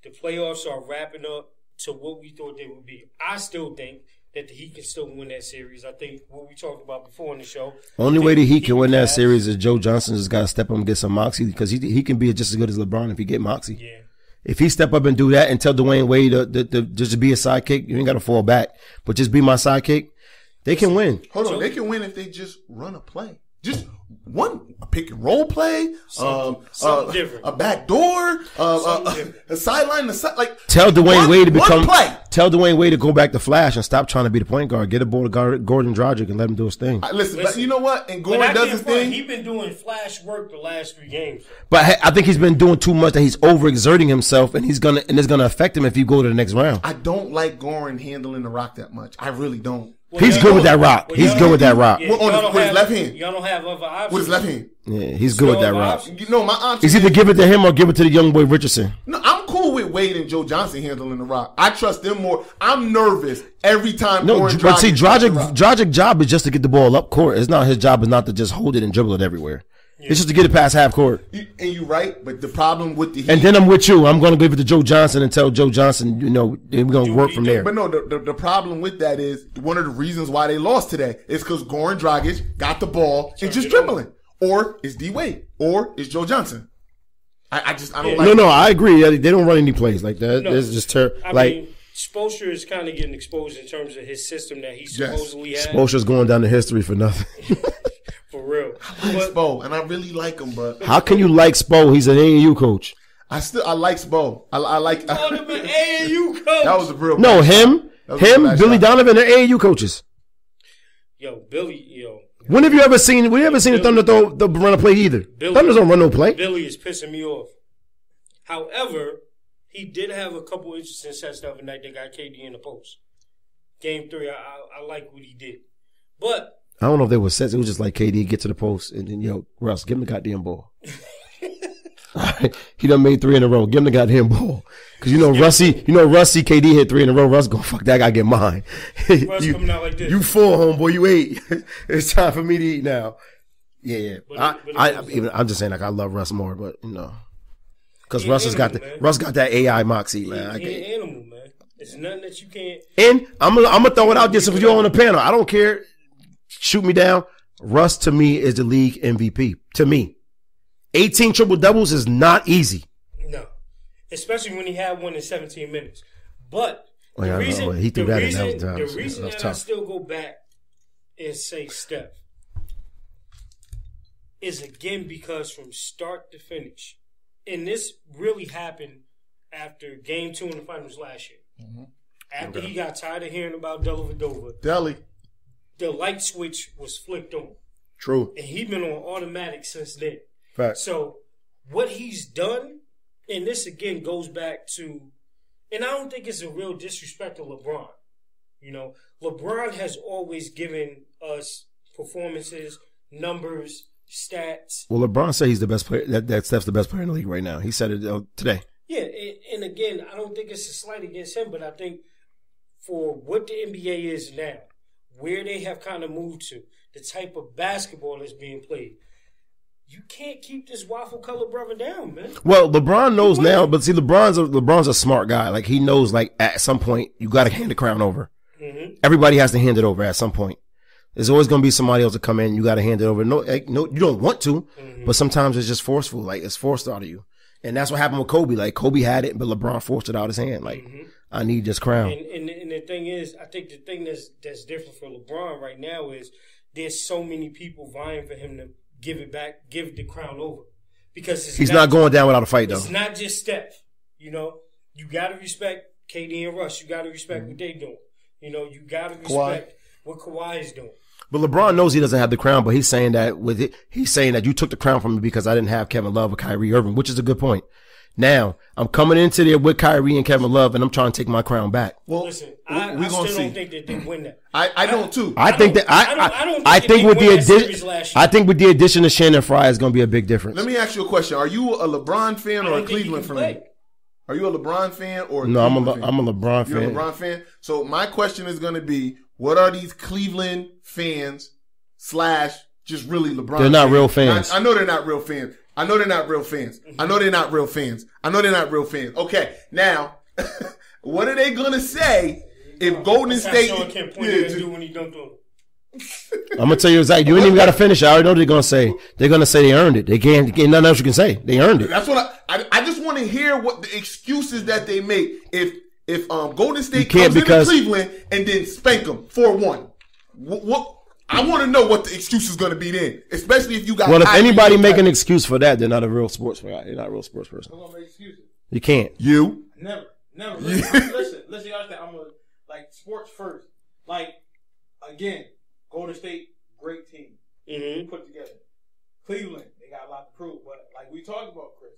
Speaker 2: the playoffs are wrapping up to what we thought they would be. I still think that the Heat can still win that series. I think what we talked about before in the show.
Speaker 3: Only way the Heat can win that series is Joe Johnson just got to step up and get some moxie because he can be just as good as LeBron if he get moxie.
Speaker 2: Yeah.
Speaker 3: If he step up and do that and tell Dwayne Wade to just be a sidekick, you ain't got to fall back, but just be my sidekick, they can win.
Speaker 1: Hold on, they can win if they just run a play. Just a pick and roll play,
Speaker 2: something different,
Speaker 1: a back door, a sideline,
Speaker 3: tell Dwayne Wade to become.
Speaker 1: Play.
Speaker 3: Tell Dwayne Wade to go back to Flash and stop trying to be the point guard. Get a ball to Gordon Dragic and let him do his thing.
Speaker 1: Listen, you know what? And Gordon does his thing.
Speaker 2: He's been doing Flash work the last 3 games.
Speaker 3: But I think he's been doing too much that he's overexerting himself, and it's gonna affect him if you go to the next round.
Speaker 1: I don't like Gordon handling the rock that much. I really don't.
Speaker 3: Well, he's good with that rock. He's good with that rock.
Speaker 2: Yeah,
Speaker 1: with his left hand.
Speaker 2: Y'all don't have other options.
Speaker 1: With his left hand.
Speaker 3: Yeah, he's good with that rock.
Speaker 1: You know, my option
Speaker 3: is either give it to him or give it to the young boy Richardson.
Speaker 1: No, I'm cool with Wade and Joe Johnson handling the rock. I trust them more. I'm nervous every time.
Speaker 3: No, but see, Dragic's job is just to get the ball up court. It's not his job is not to just hold it and dribble it everywhere. Yeah. It's just to get it past half court.
Speaker 1: And you're right, but the problem with the Heat,
Speaker 3: and then I'm with you. I'm going to give it to Joe Johnson and tell Joe Johnson, we're going to work from there.
Speaker 1: But no, the problem with that is one of the reasons why they lost today is because Goran Dragic got the ball and just dribbling. Or it's D Wade, or it's Joe Johnson. I don't like.
Speaker 3: No, I agree. They don't run any plays like that. No, it's just terrible.
Speaker 2: I mean, Spoelstra is kind of getting exposed in terms of his system that he supposedly had.
Speaker 3: Spoelstra's going down to history for nothing.
Speaker 2: For real.
Speaker 1: I like Spo, and I really like him, but
Speaker 3: how can you like Spo? He's an AAU coach.
Speaker 1: I like Spo. I like.
Speaker 2: Called him an AAU coach.
Speaker 1: That was a real.
Speaker 3: No, him, Billy Donovan, are AAU coaches.
Speaker 2: Billy.
Speaker 3: When have you ever seen the Thunder run a play either? Thunders don't run no play.
Speaker 2: Billy is pissing me off. However, he did have a couple interesting sets the other night that got KD in the post. Game 3, I like what he did. But
Speaker 3: I don't know if there was sets. It was just like KD get to the post and then, Russ, give him the goddamn ball. He done made 3 in a row. Give him the goddamn ball. Because Russ see KD hit 3 in a row. Russ go, fuck that, I gotta get mine.
Speaker 2: Russ coming out like this.
Speaker 3: You full, homeboy, you ate. It's time for me to eat now. Yeah. I'm just saying, I love Russ more, but because Russ got that AI moxie, man.
Speaker 2: He's an animal, man. It's nothing that you can't.
Speaker 3: And I'm gonna throw it out there so you're on the panel. I don't care. Shoot me down. Russ to me is the league MVP. To me. 18 triple doubles is not easy.
Speaker 2: No, especially when he had one in 17 minutes. But
Speaker 3: the reason
Speaker 2: that I still go back and say Steph is again because from start to finish, and this really happened after Game 2 in the finals last year. Mm-hmm. After he got tired of hearing about Dellavedova, the light switch was flicked on.
Speaker 3: True,
Speaker 2: and he's been on automatic since then.
Speaker 3: Fact.
Speaker 2: So what he's done, and this again goes back to, and I don't think it's a real disrespect to LeBron. LeBron has always given us performances, numbers, stats.
Speaker 3: Well, LeBron said he's the best player. That Steph's the best player in the league right now. He said it today.
Speaker 2: Yeah, and again, I don't think it's a slight against him, but I think for what the NBA is now, where they have kind of moved to, the type of basketball that's being played, you can't keep this waffle color brother down, man.
Speaker 3: Well, LeBron knows now, but see, LeBron's a smart guy. Like, he knows, like, at some point, you got to hand the crown over. Mm-hmm. Everybody has to hand it over at some point. There's always going to be somebody else to come in. You got to hand it over. No, you don't want to, but sometimes it's just forceful. Like, it's forced out of you. And that's what happened with Kobe. Like, Kobe had it, but LeBron forced it out his hand. Like, I need this crown.
Speaker 2: And the thing is, I think the thing that's different for LeBron right now is there's so many people vying for him to give the crown over. Because
Speaker 3: he's not going down without a fight, though.
Speaker 2: It's not just Steph. You got to respect KD and Russ. You got to respect what they're doing. You got to respect what Kawhi is doing.
Speaker 3: But LeBron knows he doesn't have the crown, but he's saying that you took the crown from me because I didn't have Kevin Love or Kyrie Irving, which is a good point. Now, I'm coming into there with Kyrie and Kevin Love, and I'm trying to take my crown back.
Speaker 2: Well, listen, I still don't think that they win that.
Speaker 1: I don't too.
Speaker 3: I think with the addition of Shannon Fry is going to be a big difference.
Speaker 1: Let me ask you a question: are you a LeBron fan or a Cleveland fan? Are you a LeBron fan or
Speaker 3: I'm a LeBron fan?
Speaker 1: You're a LeBron fan. So my question is going to be: what are these Cleveland fans / just really LeBron?
Speaker 3: They're not real fans.
Speaker 1: I know they're not real fans. I know they're not real fans. Okay, now, what are they gonna say if Golden State?
Speaker 2: Sean Kemp do when he dunked on him.
Speaker 3: I'm gonna tell you exactly. You ain't even got to finish. I already know what they're gonna say. They're gonna say they earned it. They can't get nothing else you can say. They earned it.
Speaker 1: That's what I just want to hear what the excuses that they make if Golden State comes into Cleveland and then spank them 4-1. What I want to know what the excuse is going to be then, especially if you got.
Speaker 3: Well, if anybody make an excuse for that, they're not a real sports guy. You're not a real sports person.
Speaker 4: I'm gonna make excuses.
Speaker 3: You can't.
Speaker 1: You
Speaker 4: never. Listen. Y'all think I'm a like sports first. Like again, Golden State, great team, put together. Cleveland, they got a lot to prove, but like we talked about, Chris,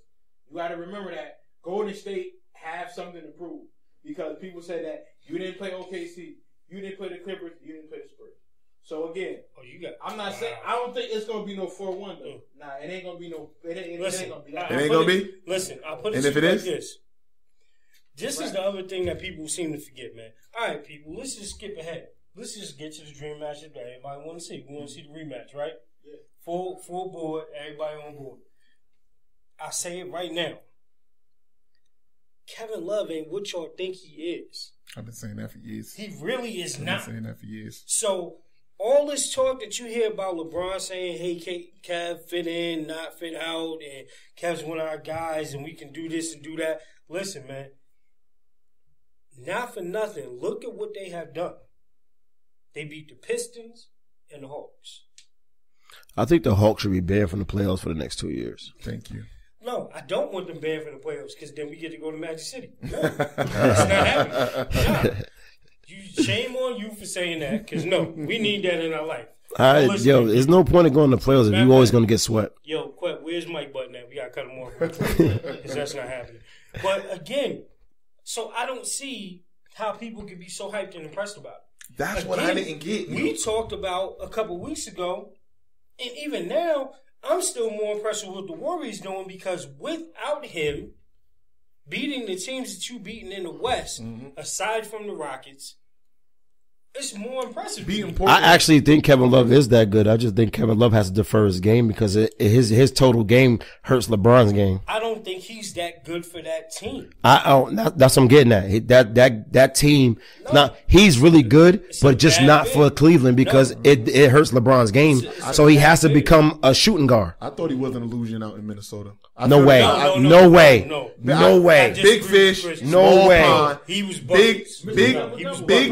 Speaker 4: you got to remember that Golden State have something to prove because people say that you didn't play OKC, you didn't play the Clippers, you didn't play the Spurs. So again, I'm not saying I don't think it's gonna be no 4-1 though. Nah, it ain't gonna be no. It ain't gonna be that.
Speaker 1: It ain't gonna be.
Speaker 2: Listen, I'll put it
Speaker 1: and
Speaker 2: to
Speaker 1: if
Speaker 2: you
Speaker 1: it
Speaker 2: like
Speaker 1: is?
Speaker 2: this. This is the other thing that people seem to forget, man. All right, people, let's just skip ahead. Let's just get to the dream matchup that everybody want to see. We want to see the rematch, right? Yeah. Full board, everybody on board. I say it right now. Kevin Love ain't what y'all think he is.
Speaker 1: I've been saying that for years.
Speaker 2: He really is not.
Speaker 1: I've been saying that for years.
Speaker 2: So all this talk that you hear about LeBron saying, hey, Kev, fit in, not fit out, and Kev's one of our guys, and we can do this and do that. Listen, man, not for nothing. Look at what they have done. They beat the Pistons and the Hawks. I
Speaker 3: think the Hawks should be banned from the playoffs for the next 2 years.
Speaker 1: Thank you.
Speaker 2: No, I don't want them banned from the playoffs because then we get to go to Magic City. No, it's not happening. No. Shame on you for saying that because, no, we need that in our life.
Speaker 3: There's no point in going to playoffs if you're always going to get swept.
Speaker 2: Yo, Quet, where's Mike Button at? We got to cut him off because that's not happening. But, again, so I don't see how people can be so hyped and impressed about it.
Speaker 1: That's what I didn't get.
Speaker 2: We talked about a couple weeks ago, and even now, I'm still more impressed with what the Warriors doing because without him beating the teams that you beaten in the West, aside from the Rockets, it's more impressive.
Speaker 3: I actually think Kevin Love is that good. I just think Kevin Love has to defer his game because his total game hurts LeBron's game.
Speaker 2: I don't think he's that good for that team.
Speaker 3: That's what I'm getting at. That team, he's really good, but just not for Cleveland because it hurts LeBron's game. So he has to become a shooting guard.
Speaker 1: I thought he was an illusion out in Minnesota.
Speaker 3: No way. No way.
Speaker 1: Big fish.
Speaker 3: No way.
Speaker 1: Pond,
Speaker 2: he was
Speaker 1: big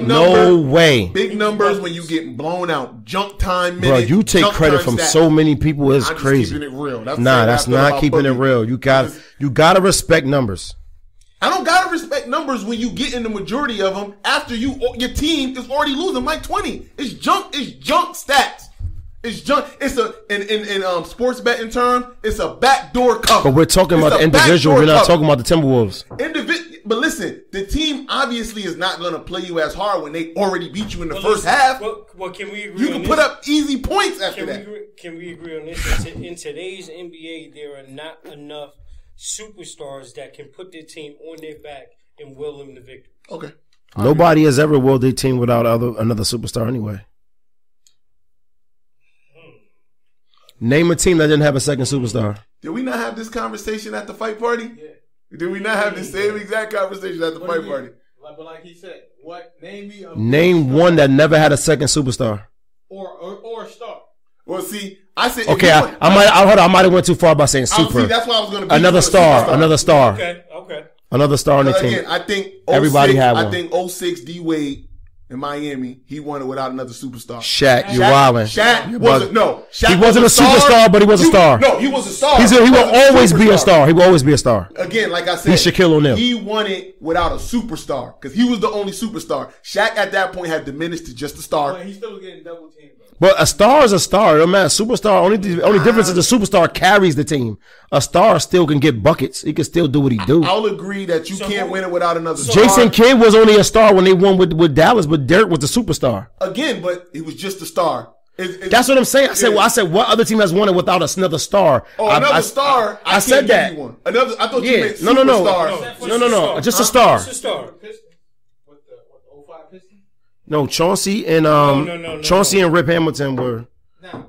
Speaker 1: numbers.
Speaker 3: No way.
Speaker 1: Big numbers when you get blown out. Junk time minutes.
Speaker 3: Bro, you take credit from so many people. It's crazy.
Speaker 1: Keeping it real.
Speaker 3: That's not keeping it real. You gotta respect numbers.
Speaker 1: I don't gotta respect numbers when you get in the majority of them after your team is already losing like 20. It's junk stats. It's junk. It's in sports betting terms, it's a backdoor cover.
Speaker 3: But we're talking about the individual. We're not talking about the Timberwolves.
Speaker 1: But listen, the team obviously is not going to play you as hard when they already beat you in the first half.
Speaker 2: Well, can we agree?
Speaker 1: You can put up easy points after that.
Speaker 2: Can we agree on this? In today's NBA, there are not enough superstars that can put their team on their back and will them the victory.
Speaker 1: Okay.
Speaker 3: Nobody has ever willed their team without another superstar anyway. Name a team that didn't have a second superstar.
Speaker 1: Did we not have this conversation at the fight party? Yeah. Did we not have the same exact conversation at the fight party?
Speaker 4: But like he said,
Speaker 3: name one that never had a second superstar
Speaker 4: or a star.
Speaker 1: Well, see, I said
Speaker 3: okay. I might have went too far by saying super.
Speaker 1: See, that's why I was going to.
Speaker 3: Another star.
Speaker 2: Okay.
Speaker 3: Another star on the team.
Speaker 1: I think
Speaker 3: everybody had one.
Speaker 1: I think 06 D Wade. In Miami, he won it without another superstar.
Speaker 3: Shaq, you're wildin'.
Speaker 1: He wasn't
Speaker 3: a superstar, but he was a star.
Speaker 1: No, he was a star.
Speaker 3: He will always be a star. He will always be a star.
Speaker 1: Again, like I said,
Speaker 3: he's Shaquille O'Neal.
Speaker 1: He won it without a superstar because he was the only superstar. Shaq at that point had diminished to just a star.
Speaker 4: But he still was getting double teamed.
Speaker 3: But a star is a star. No matter. Superstar, only difference is the superstar carries the team. A star still can get buckets. He can still do what he do.
Speaker 1: I'll agree that you can't win it without another star.
Speaker 3: Jason Kidd was only a star when they won with Dallas, but Derek was the superstar.
Speaker 1: Again, but he was just a star.
Speaker 3: That's what I'm saying. I said, what other team has won it without anher star?
Speaker 1: Another star. I said that. You one. Another. I thought you meant superstar.
Speaker 3: No. Just a star.
Speaker 2: Just a star.
Speaker 4: What the 05 Pistons?
Speaker 3: No, Chauncey and Chauncey and Rip Hamilton were. That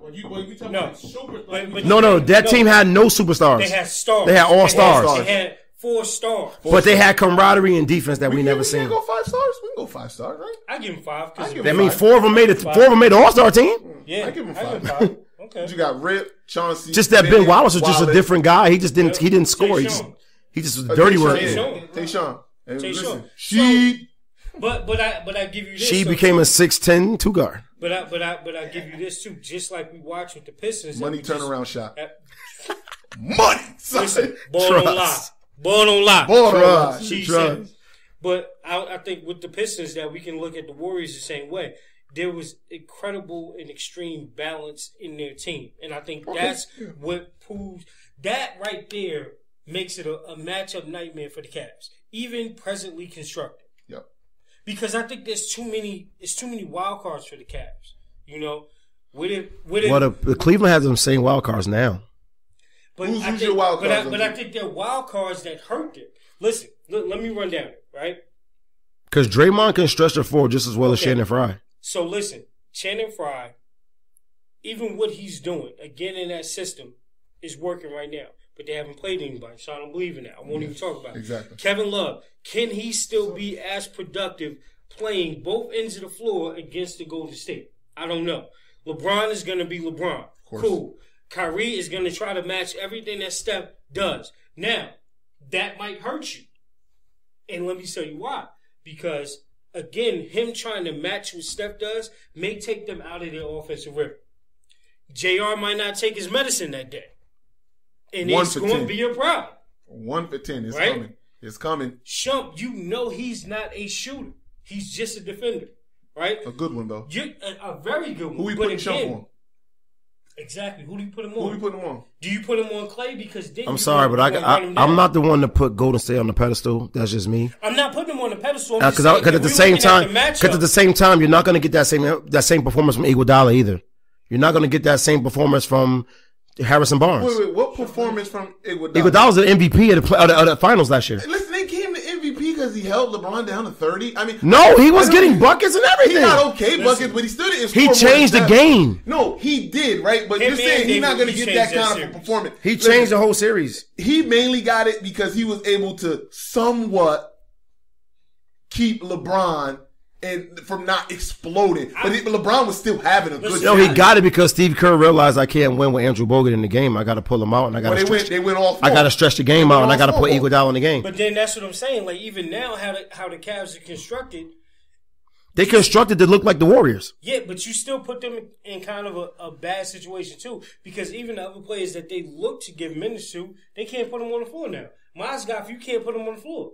Speaker 3: team had no superstars.
Speaker 2: They had stars.
Speaker 3: They had all stars.
Speaker 2: They had 4 stars.
Speaker 3: But they had camaraderie and defense that we never seen.
Speaker 1: We can go 5 stars. We can go 5 stars, right?
Speaker 2: I give him 5.
Speaker 3: That means 4 of them made it. 4 of them made the All-Star team.
Speaker 2: Yeah,
Speaker 1: I give him 5.
Speaker 2: Okay.
Speaker 1: You got Rip, Chauncey.
Speaker 3: Just that Ben Wallace was just a different guy. He just didn't. He didn't score. He just was dirty work.
Speaker 1: Tayshaun.
Speaker 2: She.
Speaker 1: She.
Speaker 2: But I give you this.
Speaker 3: She became a 6'10" 2 guard.
Speaker 2: But I give you this too. Just like we watch with the Pistons,
Speaker 1: money turnaround shot. Money.
Speaker 2: Listen, ball don't lie. Ball don't lie.
Speaker 1: Ball don't lie.
Speaker 2: She said. But I think with the Pistons that we can look at the Warriors the same way. There was incredible and extreme balance in their team, and I think that's what proves that right there makes it a matchup nightmare for the Cavs, even presently constructed.
Speaker 1: Yep.
Speaker 2: Because I think there's too many wild cards for the Cavs. You know,
Speaker 3: Cleveland has them same wild cards now.
Speaker 2: But
Speaker 1: Who's your wild cards?
Speaker 2: But I think they're wild cards that hurt them. Listen, let me run down it, right?
Speaker 3: Because Draymond can stretch the floor just as well as Shannon Fry.
Speaker 2: So listen, Channing Frye, even what he's doing, again in that system, is working right now. But they haven't played anybody, so I don't believe in that. I won't even talk about it.
Speaker 1: Exactly.
Speaker 2: Kevin Love, can he still be as productive playing both ends of the floor against the Golden State? I don't know. LeBron is going to be LeBron. Cool. Kyrie is going to try to match everything that Steph does. Now, that might hurt you. And let me tell you why. Because again, him trying to match what Steph does may take them out of their offensive rhythm. JR might not take his medicine that day. And it's going to be a problem.
Speaker 1: 1 for 10. It's
Speaker 2: right?
Speaker 1: coming. It's coming.
Speaker 2: Shump, you know he's not a shooter. He's just a defender. Right?
Speaker 1: A good one, though.
Speaker 2: A very good one.
Speaker 1: Who we putting Shump on?
Speaker 2: Exactly. Who do you put him on?
Speaker 1: Who we putting him on?
Speaker 2: Do you put him on Clay? Because then
Speaker 3: I'm sorry, but I'm not the one to put Golden State on the pedestal. That's just me.
Speaker 2: I'm not putting him on the pedestal.
Speaker 3: Because at the same time, you're not going to get that same performance from Iguodala either. You're not going to get that same performance from Harrison Barnes.
Speaker 1: Wait, what performance from Iguodala?
Speaker 3: Iguodala was the MVP of the finals last year.
Speaker 1: Listen, they gave him the MVP because he held LeBron down to 30. I mean,
Speaker 3: no, he was getting buckets and everything.
Speaker 1: He got okay buckets, but he still didn't score.
Speaker 3: He changed the game.
Speaker 1: No, he did, right? But you're saying he's not going to get that kind of performance.
Speaker 3: He changed the whole series.
Speaker 1: He mainly got it because he was able to somewhat keep LeBron and from not exploding. But LeBron was still having a good
Speaker 3: he got it because Steve Kerr realized I can't win with Andrew Bogut in the game. I got to pull him out, and I got to
Speaker 1: they went all four.
Speaker 3: I got to stretch the game out, and I got to put Iguodala in the game.
Speaker 2: But then that's what I'm saying. Like even now, how the Cavs are constructed,
Speaker 3: they constructed to look like the Warriors.
Speaker 2: Yeah, but you still put them in kind of a bad situation too, because even the other players that they look to give minutes to, they can't put them on the floor now. Mozgov, you can't put them on the floor.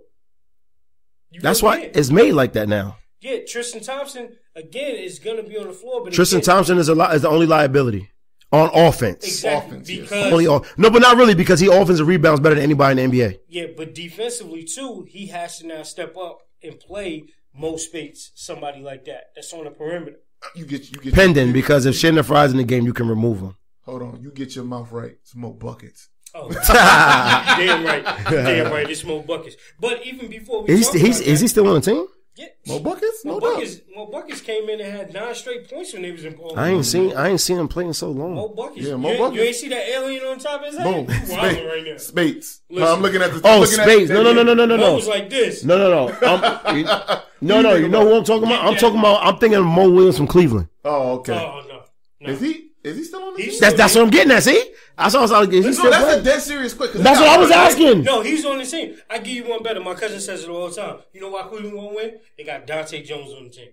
Speaker 3: That's why it's made like that now.
Speaker 2: Yeah, Tristan Thompson again is going to be on the floor, but
Speaker 3: Tristan Thompson is the only liability on offense.
Speaker 2: Exactly, because
Speaker 3: no, but not really because he offensive rebounds better than anybody in the NBA.
Speaker 2: Yeah, but defensively too, he has to now step up and play most space. Somebody like that that's on the perimeter.
Speaker 1: You get
Speaker 3: pending because if Shannon Fry's in the game, you can remove him.
Speaker 1: Hold on, you get your mouth right. Smoke buckets.
Speaker 2: Oh, damn right. It's more buckets. But even before
Speaker 3: is he still on the team?
Speaker 2: Yeah.
Speaker 1: More buckets?
Speaker 2: More buckets came in and had 9 straight points when they was in Paul.
Speaker 3: I ain't seen him playing so long.
Speaker 2: More buckets.
Speaker 1: Yeah, more buckets.
Speaker 2: You ain't see that alien on top of his head?
Speaker 1: Boom.
Speaker 2: Spades. Right now.
Speaker 1: Spades.
Speaker 2: I'm
Speaker 1: looking at the.
Speaker 3: Oh, Spades. No.
Speaker 2: Mo was like this.
Speaker 3: No. No. You know who I'm talking about? I'm thinking of Mo Williams from Cleveland.
Speaker 1: Oh, okay.
Speaker 2: Oh, no.
Speaker 1: Is he still on the team?
Speaker 3: That's what I'm getting at. See, that's
Speaker 1: a dead serious question.
Speaker 3: That's what I was asking.
Speaker 2: No, he's on the team. I give you one better. My cousin says it all the time. You know why Cleveland won't win? They got Dante Jones on the team.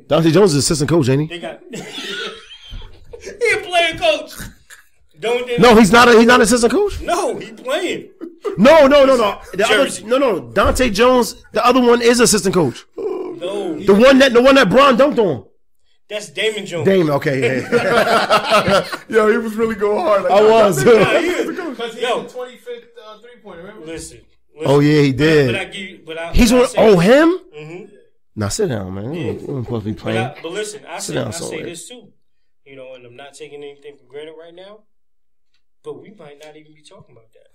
Speaker 3: Dante Jones is assistant coach, ain't he?
Speaker 2: They got he a playing coach.
Speaker 3: No, he's not assistant coach.
Speaker 2: No, he playing.
Speaker 3: No. No. Dante Jones, the other one is assistant coach.
Speaker 2: No,
Speaker 3: the one that Bron dunked on.
Speaker 2: That's Damon Jones.
Speaker 3: Okay. Yeah.
Speaker 1: Yo, he was really going hard.
Speaker 3: I was.
Speaker 4: Because he had the 25th 3-pointer, remember?
Speaker 2: Listen.
Speaker 3: Oh, yeah, he did. He's on. Oh, him?
Speaker 2: Mm-hmm.
Speaker 3: Now, sit down, man. You ain't supposed to be playing.
Speaker 2: But listen, I say this, too. You know, and I'm not taking anything for granted right now. But we might not even be talking about that.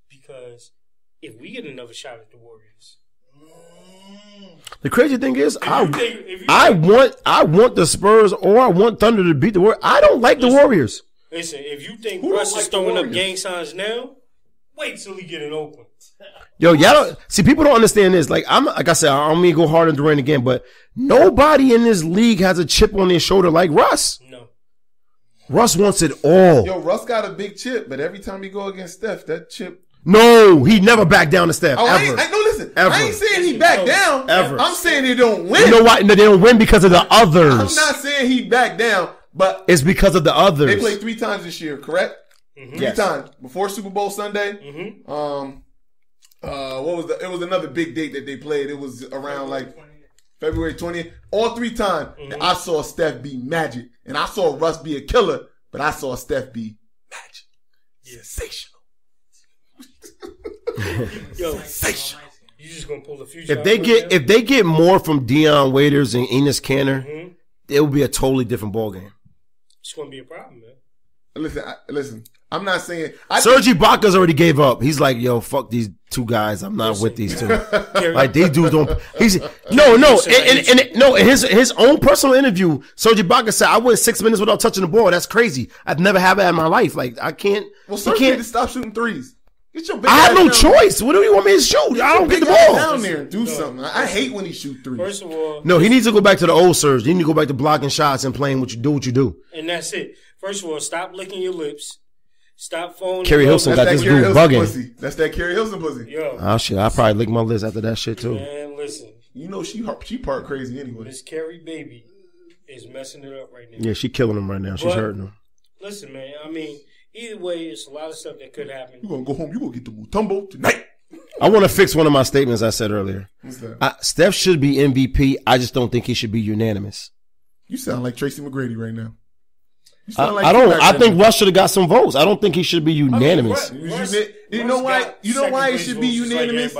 Speaker 2: Because if we get another shot at the Warriors...
Speaker 3: The crazy thing is, I want the Spurs or I want Thunder to beat the Warriors. I don't like the Warriors.
Speaker 2: Listen, if you think Russ is throwing up gang signs now, wait till he get in Oakland.
Speaker 3: Yo, y'all see, people don't understand this. Like I said, I don't mean to go hard on Durant again, but nobody in this league has a chip on their shoulder like Russ.
Speaker 2: No.
Speaker 3: Russ wants it all.
Speaker 1: Yo, Russ got a big chip, but every time he go against Steph, that chip.
Speaker 3: No, he never backed down to Steph.
Speaker 1: Oh,
Speaker 3: ever.
Speaker 1: Listen.
Speaker 3: Ever.
Speaker 1: I ain't saying he backed down.
Speaker 3: Ever.
Speaker 1: I'm saying they don't win.
Speaker 3: You know why? No, they don't win because of the others.
Speaker 1: I'm not saying he backed down, but
Speaker 3: it's because of the others.
Speaker 1: they played 3 times this year, correct? Mm-hmm. 3 times before Super Bowl Sunday.
Speaker 2: Mm-hmm.
Speaker 1: What was it was another big date that they played. It was around like February 20th. All 3 times, I saw Steph be magic, and I saw Russ be a killer, but I saw Steph be magic. Sensational.
Speaker 2: Yo,
Speaker 1: sensational.
Speaker 2: You just gonna pull the future.
Speaker 3: If they get more from Deion Waiters and Enes Kanter, it will be a totally different ballgame.
Speaker 2: It's gonna be a problem, man.
Speaker 1: Listen. I'm not saying
Speaker 3: Serge Ibaka's already gave up. He's like, yo, fuck these 2 guys. I'm not with these 2. Like these dudes don't. He's in his own personal interview, Serge Ibaka said, I went 6 minutes without touching the ball. That's crazy. I've never had that in my life. Like I can't.
Speaker 1: Well, Serge need to stop shooting threes. Get your big
Speaker 3: I have no
Speaker 1: down.
Speaker 3: choice. What do you want me to shoot? I don't get the ball.
Speaker 1: Down there and do something. I hate when he shoot threes.
Speaker 2: First of all,
Speaker 3: no, he needs to go back to the old Serge. He needs to go back to blocking shots and playing what you do.
Speaker 2: And that's it. First of all, stop licking your lips. Stop phoning.
Speaker 3: Kerry Hilson got this dude bugging.
Speaker 1: Pussy. That's that Kerry Hilson pussy.
Speaker 2: Yo.
Speaker 3: Oh shit! I probably lick my lips after that shit too.
Speaker 2: Man, listen.
Speaker 1: You know she part crazy anyway.
Speaker 2: Miss Kerry baby is messing it up right now.
Speaker 3: Yeah, she killing him right now. She's hurting him.
Speaker 2: Listen, man. I mean, either way, it's a lot of stuff that could happen.
Speaker 1: You gonna go home? You gonna get the Mutombo tonight?
Speaker 3: I want to fix one of my statements I said earlier.
Speaker 1: What's that?
Speaker 3: Steph should be MVP. I just don't think he should be unanimous.
Speaker 1: You sound like Tracy McGrady right now.
Speaker 3: I think Russ should have got some votes. I don't think he should be unanimous.
Speaker 1: You know why it should be unanimous?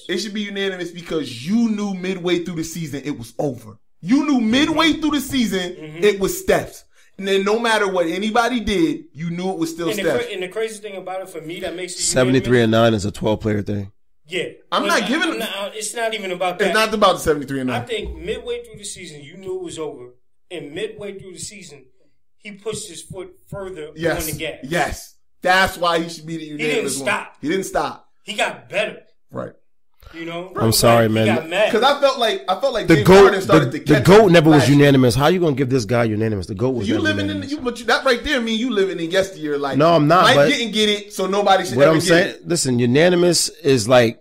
Speaker 1: It should be unanimous because you knew midway through the season it was over. You knew midway through the season it was Steph's. And then no matter what anybody did, you knew it was still Steph.
Speaker 2: And the crazy thing about it for me that makes it
Speaker 3: 73-9 is a 12-player thing.
Speaker 2: Yeah.
Speaker 1: I'm not giving
Speaker 2: it's not even about that.
Speaker 1: It's not about the 73-9.
Speaker 2: I think midway through the season you knew it was over. And midway through the season he pushed his foot further on the gas.
Speaker 1: Yes. That's why he should be the unanimous one. He didn't stop.
Speaker 2: He got better.
Speaker 1: Right.
Speaker 2: You know?
Speaker 3: I'm sorry, man.
Speaker 2: He got mad.
Speaker 1: Because I felt like
Speaker 3: the
Speaker 1: James Harden started to catch
Speaker 3: the GOAT never was unanimous. How you gonna give this guy unanimous? The GOAT was unanimous.
Speaker 1: But that right there mean you living in yesteryear. Like,
Speaker 3: no, I'm not.
Speaker 1: Mike didn't get it, so nobody should ever get it.
Speaker 3: Listen, unanimous is like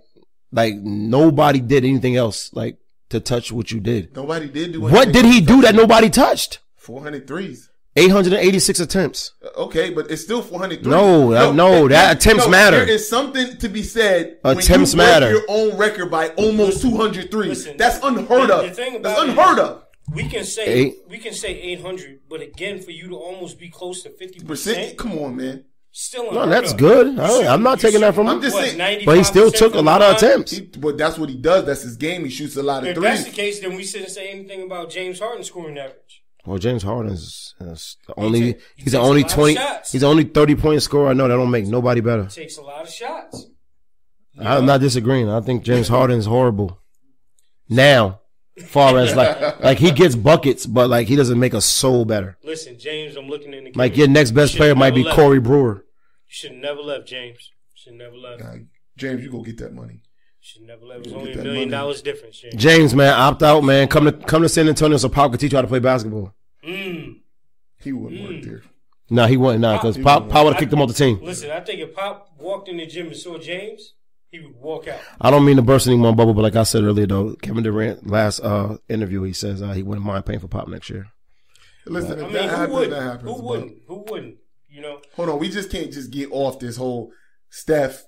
Speaker 3: nobody did anything else like to touch what you did.
Speaker 1: Nobody did do
Speaker 3: anything. What did he do that nobody touched?
Speaker 1: 400 threes.
Speaker 3: 886 attempts.
Speaker 1: Okay, but it's still 403.
Speaker 3: No, that attempts matter.
Speaker 1: There is something to be said.
Speaker 3: Attempts
Speaker 1: when you
Speaker 3: matter.
Speaker 1: Your own record by almost 203. That's unheard of. That's unheard of.
Speaker 2: We can say 800, but again, for you to almost be close to 50%.
Speaker 1: Come on, man.
Speaker 2: Still
Speaker 3: no, that's good. I'm not taking that from him.
Speaker 1: I'm just saying,
Speaker 3: but he still took a lot of attempts.
Speaker 1: But that's what he does. That's his game. He shoots a lot of threes.
Speaker 2: If that's the case, then we shouldn't say anything about James Harden's scoring average.
Speaker 3: Well, James Harden's the only. He's the only 20. He's the only 30-point scorer I know. That don't make nobody better.
Speaker 2: Takes a lot of shots.
Speaker 3: I'm not disagreeing. I think James Harden's horrible. Now, far as like he gets buckets, but like he doesn't make a soul better.
Speaker 2: Listen, James, I'm looking in the game.
Speaker 3: Like your next best player might be Corey Brewer.
Speaker 2: You should have never left, James. Should never left.
Speaker 1: James, you go get that money.
Speaker 2: Should never left. It was only $1 million difference, James.
Speaker 3: James, man, opt out, man. Come to San Antonio so Pop can teach you how to play basketball.
Speaker 1: He wouldn't work there.
Speaker 3: No, he wouldn't. Nah, because Pop would have kicked him off the team.
Speaker 2: Listen, I think if Pop walked in the gym and saw James, he would walk out.
Speaker 3: I don't mean to burst any more bubble, but like I said earlier, though, Kevin Durant last interview, he says he wouldn't mind paying for Pop next year.
Speaker 1: Listen,
Speaker 2: I mean, who wouldn't? Who wouldn't? You know.
Speaker 1: Hold on, we just can't just get off this whole Steph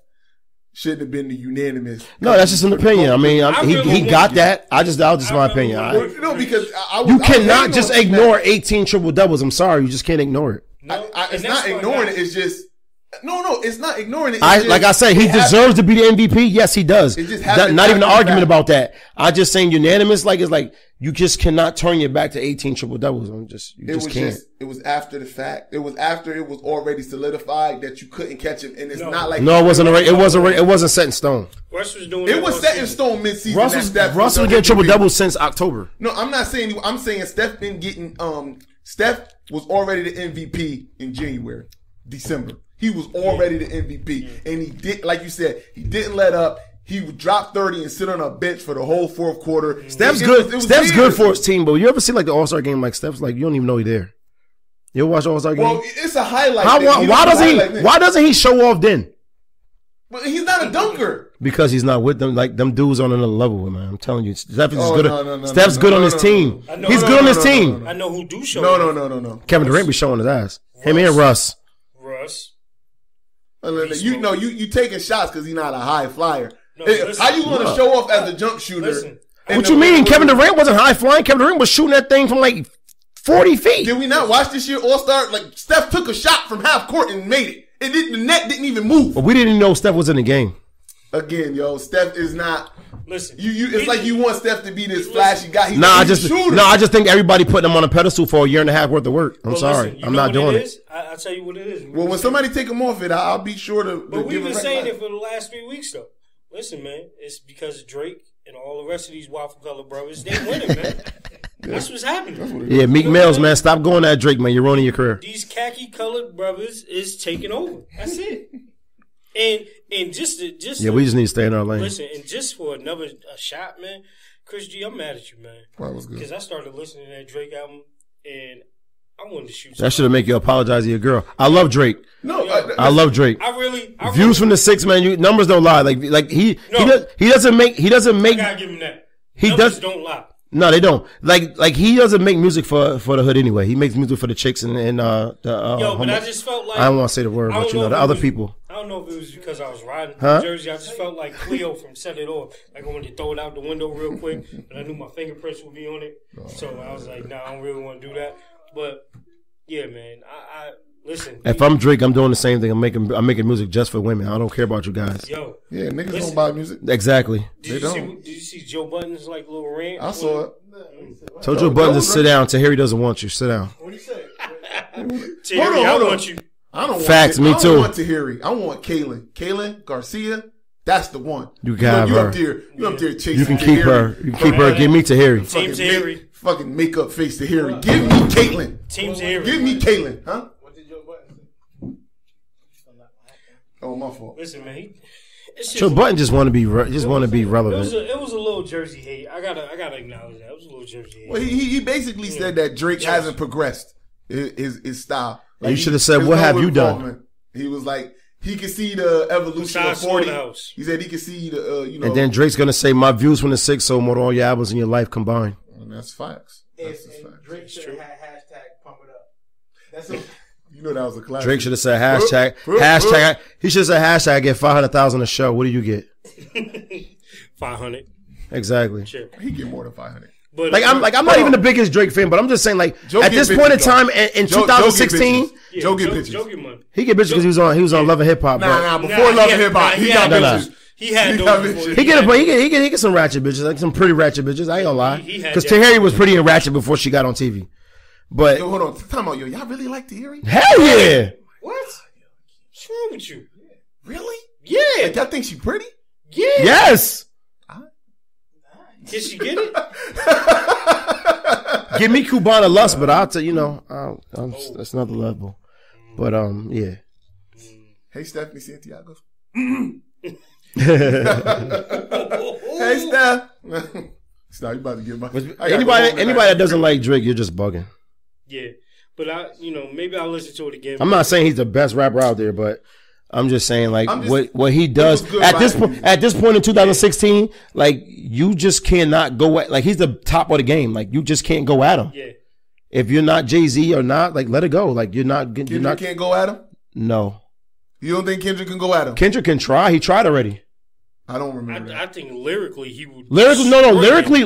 Speaker 1: shouldn't have been the unanimous.
Speaker 3: No, that's just an opinion. I mean, he got that. That was just my opinion.
Speaker 1: Because
Speaker 3: you cannot just ignore 18 triple doubles. I'm sorry, you just can't ignore it.
Speaker 1: No, it's not ignoring it. It's just it's not ignoring it.
Speaker 3: Like I said, he deserves to be the MVP. Yes, he does. Not even an argument about that. I just saying unanimous. Like it's like you just cannot turn your back to 18 triple doubles. You just can't.
Speaker 1: It was after the fact. It was after it was already solidified that you couldn't catch him, and it's not like
Speaker 3: it wasn't. It wasn't set in stone.
Speaker 2: Russ was doing.
Speaker 1: It was set in stone mid-season.
Speaker 3: Russ was getting triple doubles since October.
Speaker 1: No, I'm not saying. I'm saying Steph been getting. Steph was already the MVP in January, December. He was already the MVP, and he did, like you said, he didn't let up. He would drop 30 and sit on a bench for the whole fourth quarter.
Speaker 3: Steph's good. Steph's good for his team, but you ever see like the All-Star game? Like Steph's like you don't even know he's there. You ever watch All-Star game?
Speaker 1: Well, it's a highlight.
Speaker 3: Why doesn't he show off then?
Speaker 1: But he's not a dunker.
Speaker 3: Because he's not with them. Like, them dudes on another level, man. I'm telling you. Steph is good.
Speaker 1: No,
Speaker 3: Steph's good on his team. He's good on his team.
Speaker 2: I know who do show.
Speaker 1: No.
Speaker 3: Kevin Durant be showing his ass. Him and Russ.
Speaker 1: You taking shots because he's not a high flyer.
Speaker 2: No,
Speaker 1: how you going to show off as a jump shooter?
Speaker 3: What you mean? Kevin Durant wasn't high flying. Kevin Durant was shooting that thing from like 40 feet.
Speaker 1: Did we not watch this year All-Star? Like, Steph took a shot from half court and made it. The net didn't even move.
Speaker 3: But we didn't even know Steph was in the game.
Speaker 1: Again, Steph is not.
Speaker 2: Listen,
Speaker 1: it's like you want Steph to be this flashy guy.
Speaker 3: I just think everybody put him on a pedestal for a year and a half worth of work. I'm sorry,
Speaker 2: listen,
Speaker 3: I'm not doing it.
Speaker 2: I'll tell you what it is.
Speaker 1: Well, when somebody take him off it, I'll be sure to.
Speaker 2: But we've been saying it for the last 3 weeks, though. Listen, man, it's because of Drake and all the rest of these waffle color brothers. They winning, man. That's what's happening.
Speaker 3: Yeah, Meek Mills, man, stop going at Drake, man. You're ruining your career.
Speaker 2: These khaki colored brothers is taking over. That's it. And just
Speaker 3: we just need to stay in our lane.
Speaker 2: Listen, and just for another shot, man, Chris G, I'm mad at you, man.
Speaker 1: That was good.
Speaker 2: Because I started listening to that Drake album, and I wanted to shoot.
Speaker 3: That should have make you apologize to your girl. I love Drake.
Speaker 1: No,
Speaker 3: I love Drake.
Speaker 2: I really
Speaker 3: Views from the 6, man. Numbers don't lie. Like he doesn't make.
Speaker 2: I gotta give him that. Numbers don't lie.
Speaker 3: No, they don't. Like he doesn't make music for the hood anyway. He makes music for the chicks and
Speaker 2: but I just felt like
Speaker 3: I don't want to say the word, but the other people.
Speaker 2: I don't know if it was because I was riding in Jersey. I just felt like Cleo from Set It Off. Like I wanted to throw it out the window real quick, but I knew my fingerprints would be on it. So I was like, nah, I don't really want to do that. But yeah, man, I listen.
Speaker 3: If I'm Drake, I'm doing the same thing. I'm making music just for women. I don't care about you guys.
Speaker 2: Yo,
Speaker 1: yeah, niggas don't buy music.
Speaker 3: Exactly.
Speaker 2: Did you see Joe Budden's like little rant?
Speaker 1: I saw it.
Speaker 3: Told Joe Budden to sit down. Tahiri doesn't want you. Sit down.
Speaker 4: What do you say?
Speaker 2: Tahiri, I want you.
Speaker 1: I don't
Speaker 3: Facts,
Speaker 1: want
Speaker 3: me too.
Speaker 1: I don't want Tahiri. I want Kaylin Garcia. That's the one.
Speaker 3: You can have her.
Speaker 1: You up there chasing.
Speaker 3: You can keep her. You can keep her. Give me Tahiri.
Speaker 2: Team Tahiri.
Speaker 1: Fucking makeup face Tahiri. Give me Caitlyn.
Speaker 2: Team Tahiri.
Speaker 1: Give me Caitlyn. Huh?
Speaker 4: What did Joe Budden say?
Speaker 1: Oh, my fault.
Speaker 2: Listen, man.
Speaker 3: Joe Budden just want to be relevant.
Speaker 2: It was a little Jersey hate. I gotta acknowledge that. It was a little Jersey hate.
Speaker 1: Well, he basically said that Drake hasn't progressed his style.
Speaker 3: Like, you should have said, "What have you done?"
Speaker 1: He was like, he could see the evolution of 40. He said he could see the
Speaker 3: And then Drake's gonna say, "My views from the 6 sold more than all your albums in your life combined."
Speaker 1: And that's facts.
Speaker 4: And Drake should have had hashtag pump it up. That's it.
Speaker 1: You know that was a classic.
Speaker 3: Drake should have said hashtag. He should have said hashtag. I get 500,000 a show. What do you get?
Speaker 2: 500.
Speaker 3: Exactly.
Speaker 2: Sure.
Speaker 1: He get more than 500.
Speaker 2: But
Speaker 3: I'm not even the biggest Drake fan, but I'm just saying, like, at this point in time in 2016,
Speaker 1: Joe get bitches.
Speaker 2: Joe get money.
Speaker 3: He get bitches because he was on Love and Hip Hop.
Speaker 1: Before Love and Hip Hop, he got bitches.
Speaker 2: He had those.
Speaker 3: He get some ratchet bitches, like some pretty ratchet bitches. I ain't gonna lie, because Tahiri was pretty and ratchet before she got on TV. But
Speaker 1: yo, hold on, time out, y'all really like Tahiri?
Speaker 3: Hell yeah!
Speaker 2: What? What's wrong with you?
Speaker 1: Really?
Speaker 2: Yeah.
Speaker 1: Like, y'all think she pretty?
Speaker 2: Yeah.
Speaker 3: Yes.
Speaker 2: Can she get it?
Speaker 3: Give me Cubana Lust, but I'll tell you, that's another level. But yeah.
Speaker 1: Hey, Stephanie Santiago. Hey, Steph. Stop, you about to get my.
Speaker 3: Anybody that doesn't like Drake, you're just bugging.
Speaker 2: Yeah, but maybe I'll listen to it again.
Speaker 3: I'm not saying he's the best rapper out there, but I'm just saying, like, what he does at this point in 2016, like, you just cannot go at, like, he's the top of the game. Like, you just can't go at him.
Speaker 2: Yeah.
Speaker 3: If you're not Jay-Z or not, like, let it go. Like,
Speaker 1: Kendrick can't go at him?
Speaker 3: No.
Speaker 1: You don't think Kendrick can go at him?
Speaker 3: Kendrick can try. He tried already.
Speaker 1: I don't remember that.
Speaker 2: I think lyrically he would.
Speaker 3: Lyrically,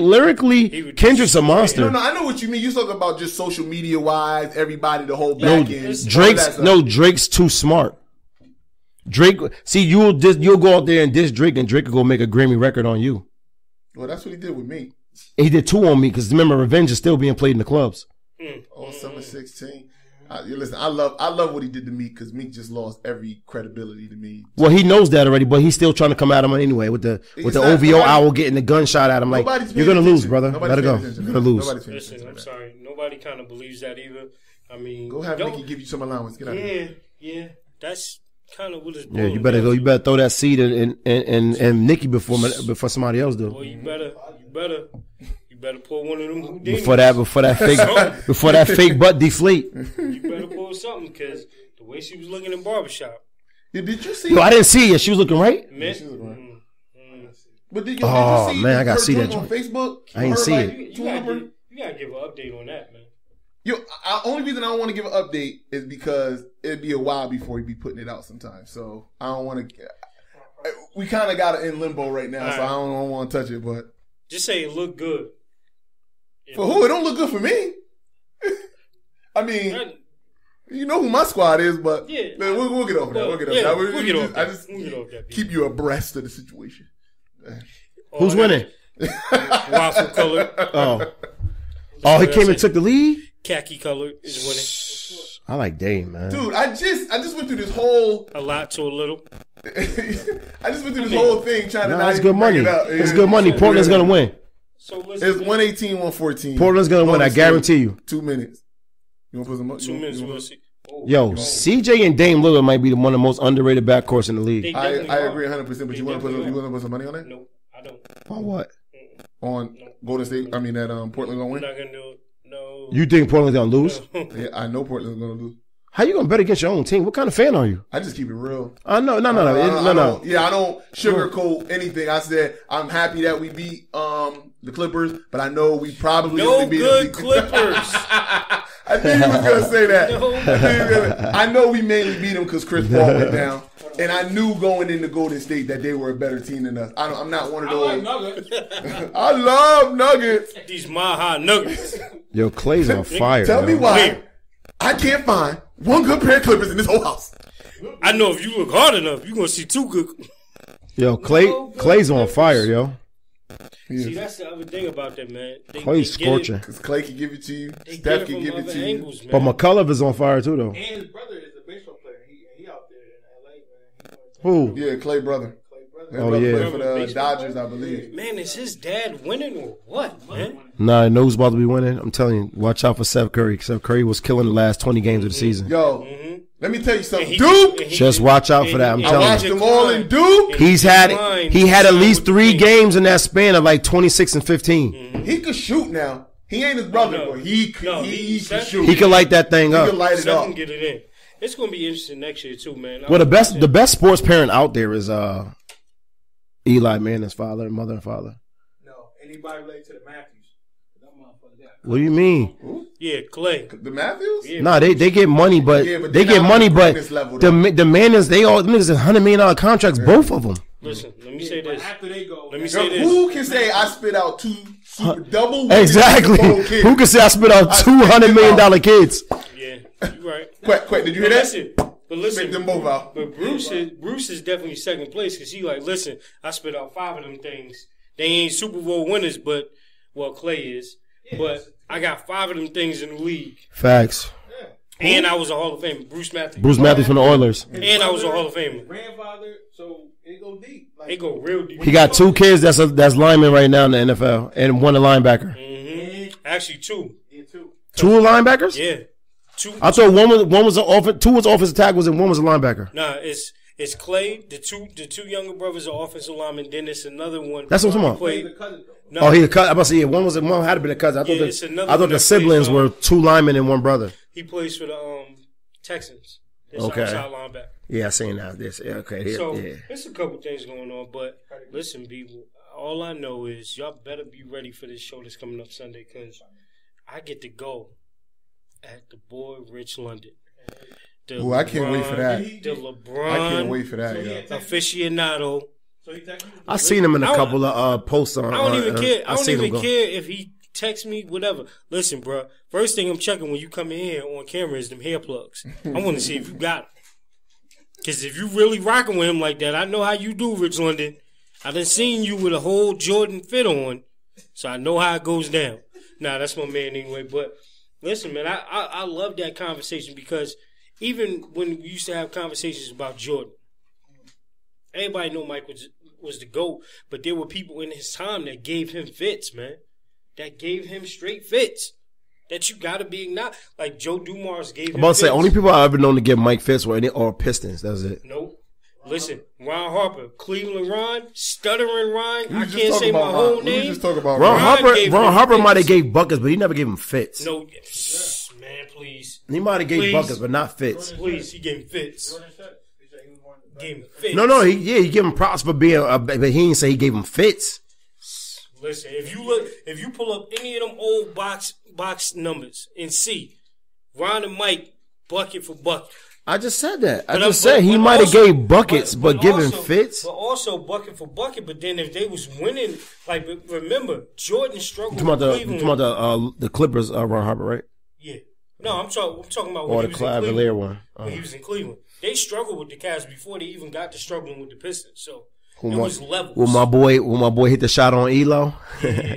Speaker 3: Kendrick's a monster.
Speaker 1: No, I know what you mean. You talk about just social media wise, everybody, the whole back end.
Speaker 3: Drake's too smart. Drake, see, you'll go out there and diss Drake, and Drake will go make a Grammy record on you.
Speaker 1: Well, that's what he did with me.
Speaker 3: He did 2 on me because remember, Revenge is still being played in the clubs.
Speaker 1: Summer 16. Listen, I love what he did to Meek because Meek just lost every credibility to me.
Speaker 3: Well, he knows that already, but he's still trying to come at him anyway with the OVO owl getting the gunshot at him. Like, you're gonna lose, brother. Let it go. You're gonna lose.
Speaker 2: Listen, I'm sorry. Nobody kind of believes that either. I mean,
Speaker 1: go have Nicki give you some allowance. Get out of here.
Speaker 2: Yeah. That's kind of what it's.
Speaker 3: Yeah, you better go. You better throw that seed in Nicki before somebody else do.
Speaker 2: Well, you better pull one of them Houdinis.
Speaker 3: Before that fake butt deflate.
Speaker 2: You better pull something because the way she was looking in barbershop.
Speaker 1: Did you see?
Speaker 3: Yo, I didn't see it. She was looking right.
Speaker 1: Yeah, she was looking right. But did you see
Speaker 3: man, I gotta see that
Speaker 1: on Facebook?
Speaker 3: I ain't see it.
Speaker 2: You gotta give an update on that, man.
Speaker 1: Only reason I don't want to give an update is because it'd be a while before he'd be putting it out sometimes. So I don't want to. We kind of got it in limbo right now, so I don't want to touch it. But
Speaker 2: just say it looked good.
Speaker 1: For who? It don't look good for me. I mean, you know who my squad is, but we'll get over that. We'll get over that. I just keep you abreast of the situation.
Speaker 3: Who's winning?
Speaker 2: Waffle color.
Speaker 3: Oh, he came and took the lead?
Speaker 2: Khaki color is winning.
Speaker 3: I like Dame, man.
Speaker 1: Dude, I just went through this whole
Speaker 2: a lot to a little.
Speaker 1: I just went through this whole thing trying to.
Speaker 3: It's good money. It's good money. Portland's gonna win.
Speaker 2: So listen,
Speaker 1: it's 118, 114.
Speaker 3: Portland's gonna win. I guarantee you.
Speaker 1: 2 minutes. You want to put some?
Speaker 2: 2 minutes. We'll see.
Speaker 3: Yo, CJ and Dame Lillard might be one of the most underrated backcourts in the league.
Speaker 1: I agree 100%. But you want to put some money on that?
Speaker 2: No, I don't.
Speaker 3: On what?
Speaker 1: On Golden State? I mean that Portland gonna win.
Speaker 2: I'm not gonna do it. No.
Speaker 3: You think Portland's gonna lose?
Speaker 1: No. Yeah, I know Portland's gonna lose.
Speaker 3: How you gonna bet against your own team? What kind of fan are you?
Speaker 1: I just keep it real.
Speaker 3: No.
Speaker 1: Yeah, I don't sugarcoat anything. I said I'm happy that we beat the Clippers, but I know we probably only beat
Speaker 2: good Clippers.
Speaker 1: I knew you was gonna say that. I know we mainly beat them because Chris Paul went down, and I knew going into Golden State that they were a better team than us. I'm not one of those.
Speaker 4: I like Nuggets.
Speaker 1: I love Nuggets.
Speaker 2: These Maha Nuggets.
Speaker 3: Yo, Clay's on fire.
Speaker 1: Tell me why I can't find one good pair of Clippers in this whole house.
Speaker 2: I know if you look hard enough, you're gonna see 2 good.
Speaker 3: Yo, Clay's on fire, yo.
Speaker 2: See, that's the other thing about that, man.
Speaker 3: Clay's scorching.
Speaker 1: Because Clay can give it to you. Steph can give it to you.
Speaker 3: But McCullough is on fire, too, though.
Speaker 4: And his brother is a baseball player. He out there in L.A., man.
Speaker 1: Who? Yeah, Clay brother.
Speaker 3: Oh, yeah.
Speaker 1: Played for the Dodgers, I believe.
Speaker 2: Man, is his dad winning or what, man?
Speaker 3: Nah, I know who's about to be winning. I'm telling you, watch out for Steph Curry. Steph Curry was killing the last 20 games of the season.
Speaker 1: Yo, let me tell you something. Duke!
Speaker 3: Just watch out for that. I'm telling you.
Speaker 1: I watched them all in Duke.
Speaker 3: He had at least 3 games in that span of like 26 and 15.
Speaker 1: He could shoot now. He ain't his brother, but he can shoot.
Speaker 3: He can light that thing up.
Speaker 1: He can light it up.
Speaker 2: Get it in. It's going to be interesting next year, too, man.
Speaker 3: Well, the best sports parent out there is Eli Manning's father, mother, and father.
Speaker 4: No, anybody related to the Matthews?
Speaker 3: What do you mean?
Speaker 1: Who?
Speaker 2: Yeah, Clay.
Speaker 1: The Matthews?
Speaker 2: Yeah.
Speaker 3: Nah, they get money, but they get money, but the Mannings, they all niggas $100 million contracts, both of them.
Speaker 2: Listen, let me say this.
Speaker 4: After they go,
Speaker 2: let me say this.
Speaker 1: Who can say I spit out 2 super double?
Speaker 3: Exactly. Who can say I spit out $200 million kids?
Speaker 2: Yeah, you right.
Speaker 1: Quick, did you hear that?
Speaker 2: But listen,
Speaker 1: make them both out.
Speaker 2: But Bruce is definitely second place because he like, listen, I spit out 5 of them things. They ain't Super Bowl winners, but Clay is. Yeah, but I got 5 of them things in the league.
Speaker 3: Facts.
Speaker 2: Yeah. And I was a Hall of Famer. Bruce Matthews.
Speaker 3: Bruce Matthews from the Oilers.
Speaker 2: And I was a Hall of Famer.
Speaker 4: Grandfather, so it go deep. Like,
Speaker 2: it go real deep.
Speaker 3: He got 2 kids that's linemen right now in the NFL, and 1 a linebacker.
Speaker 2: Mm-hmm. Actually, 2.
Speaker 4: Yeah, 2.
Speaker 3: 2 linebackers?
Speaker 2: Yeah. 2.
Speaker 3: I thought one was an offensive, 2 was offensive tackles and 1 was a linebacker.
Speaker 2: Nah, it's Clay. The two younger brothers are offensive linemen. Then it's another one.
Speaker 3: That's what I'm talking
Speaker 2: about.
Speaker 3: No. He's a cousin. I'm about to say one had to be a cousin. I thought the siblings were 2 linemen and 1 brother.
Speaker 2: He plays for the Texans.
Speaker 3: Okay.
Speaker 2: Outside linebacker.
Speaker 3: Yeah, I seen that.
Speaker 2: There's a couple things going on, but listen, people. All I know is y'all better be ready for this show that's coming up Sunday because I get to go at the boy Rich London.
Speaker 1: Oh, I can't wait for that.
Speaker 2: The LeBron.
Speaker 1: I can't wait for that.
Speaker 2: Aficionado.
Speaker 3: I seen him in a couple of posts on.
Speaker 2: I don't even care. I don't even care if he texts me, whatever. Listen, bro. First thing I'm checking when you come in here on camera is them hair plugs. I want to see if you got them. Because if you really rocking with him like that, I know how you do, Rich London. I done seen you with a whole Jordan fit on, so I know how it goes down. Nah, that's my man anyway. But listen, man, I love that conversation because even when we used to have conversations about Jordan, everybody know Mike was the GOAT, but there were people in his time that gave him fits, man. That gave him straight fits. That you gotta be acknowledged. Like Joe Dumars gave him
Speaker 3: I'm about to say,
Speaker 2: fits.
Speaker 3: only people I've ever known to give Mike fits were Pistons. That's it.
Speaker 2: Nope. Listen, Ron Harper, Cleveland Ron, Stuttering Ron. I can't say my whole name.
Speaker 1: We just talk about
Speaker 3: Ron Harper might have gave buckets, but he never gave him fits.
Speaker 2: No, man, please.
Speaker 3: He might have gave buckets, but not fits.
Speaker 2: Please, he gave fits. Gave him fits.
Speaker 3: No, he gave him props for being, but he didn't say he gave him fits.
Speaker 2: Listen, if you pull up any of them old box numbers and see Ron and Mike bucket for bucket.
Speaker 3: I just said that. I just said he might have gave buckets, but giving fits.
Speaker 2: But also bucket for bucket. But then if they was winning, like remember Jordan struggled.
Speaker 3: You talking about the Clippers, Ron Harper, right?
Speaker 2: Yeah. No, I'm talking about
Speaker 3: when
Speaker 2: he was in Cleveland.
Speaker 3: One.
Speaker 2: When he was in Cleveland, they struggled with the Cavs before they even got to struggling with the Pistons. So it was levels.
Speaker 3: Will my boy hit the shot on Elo?
Speaker 2: Yeah.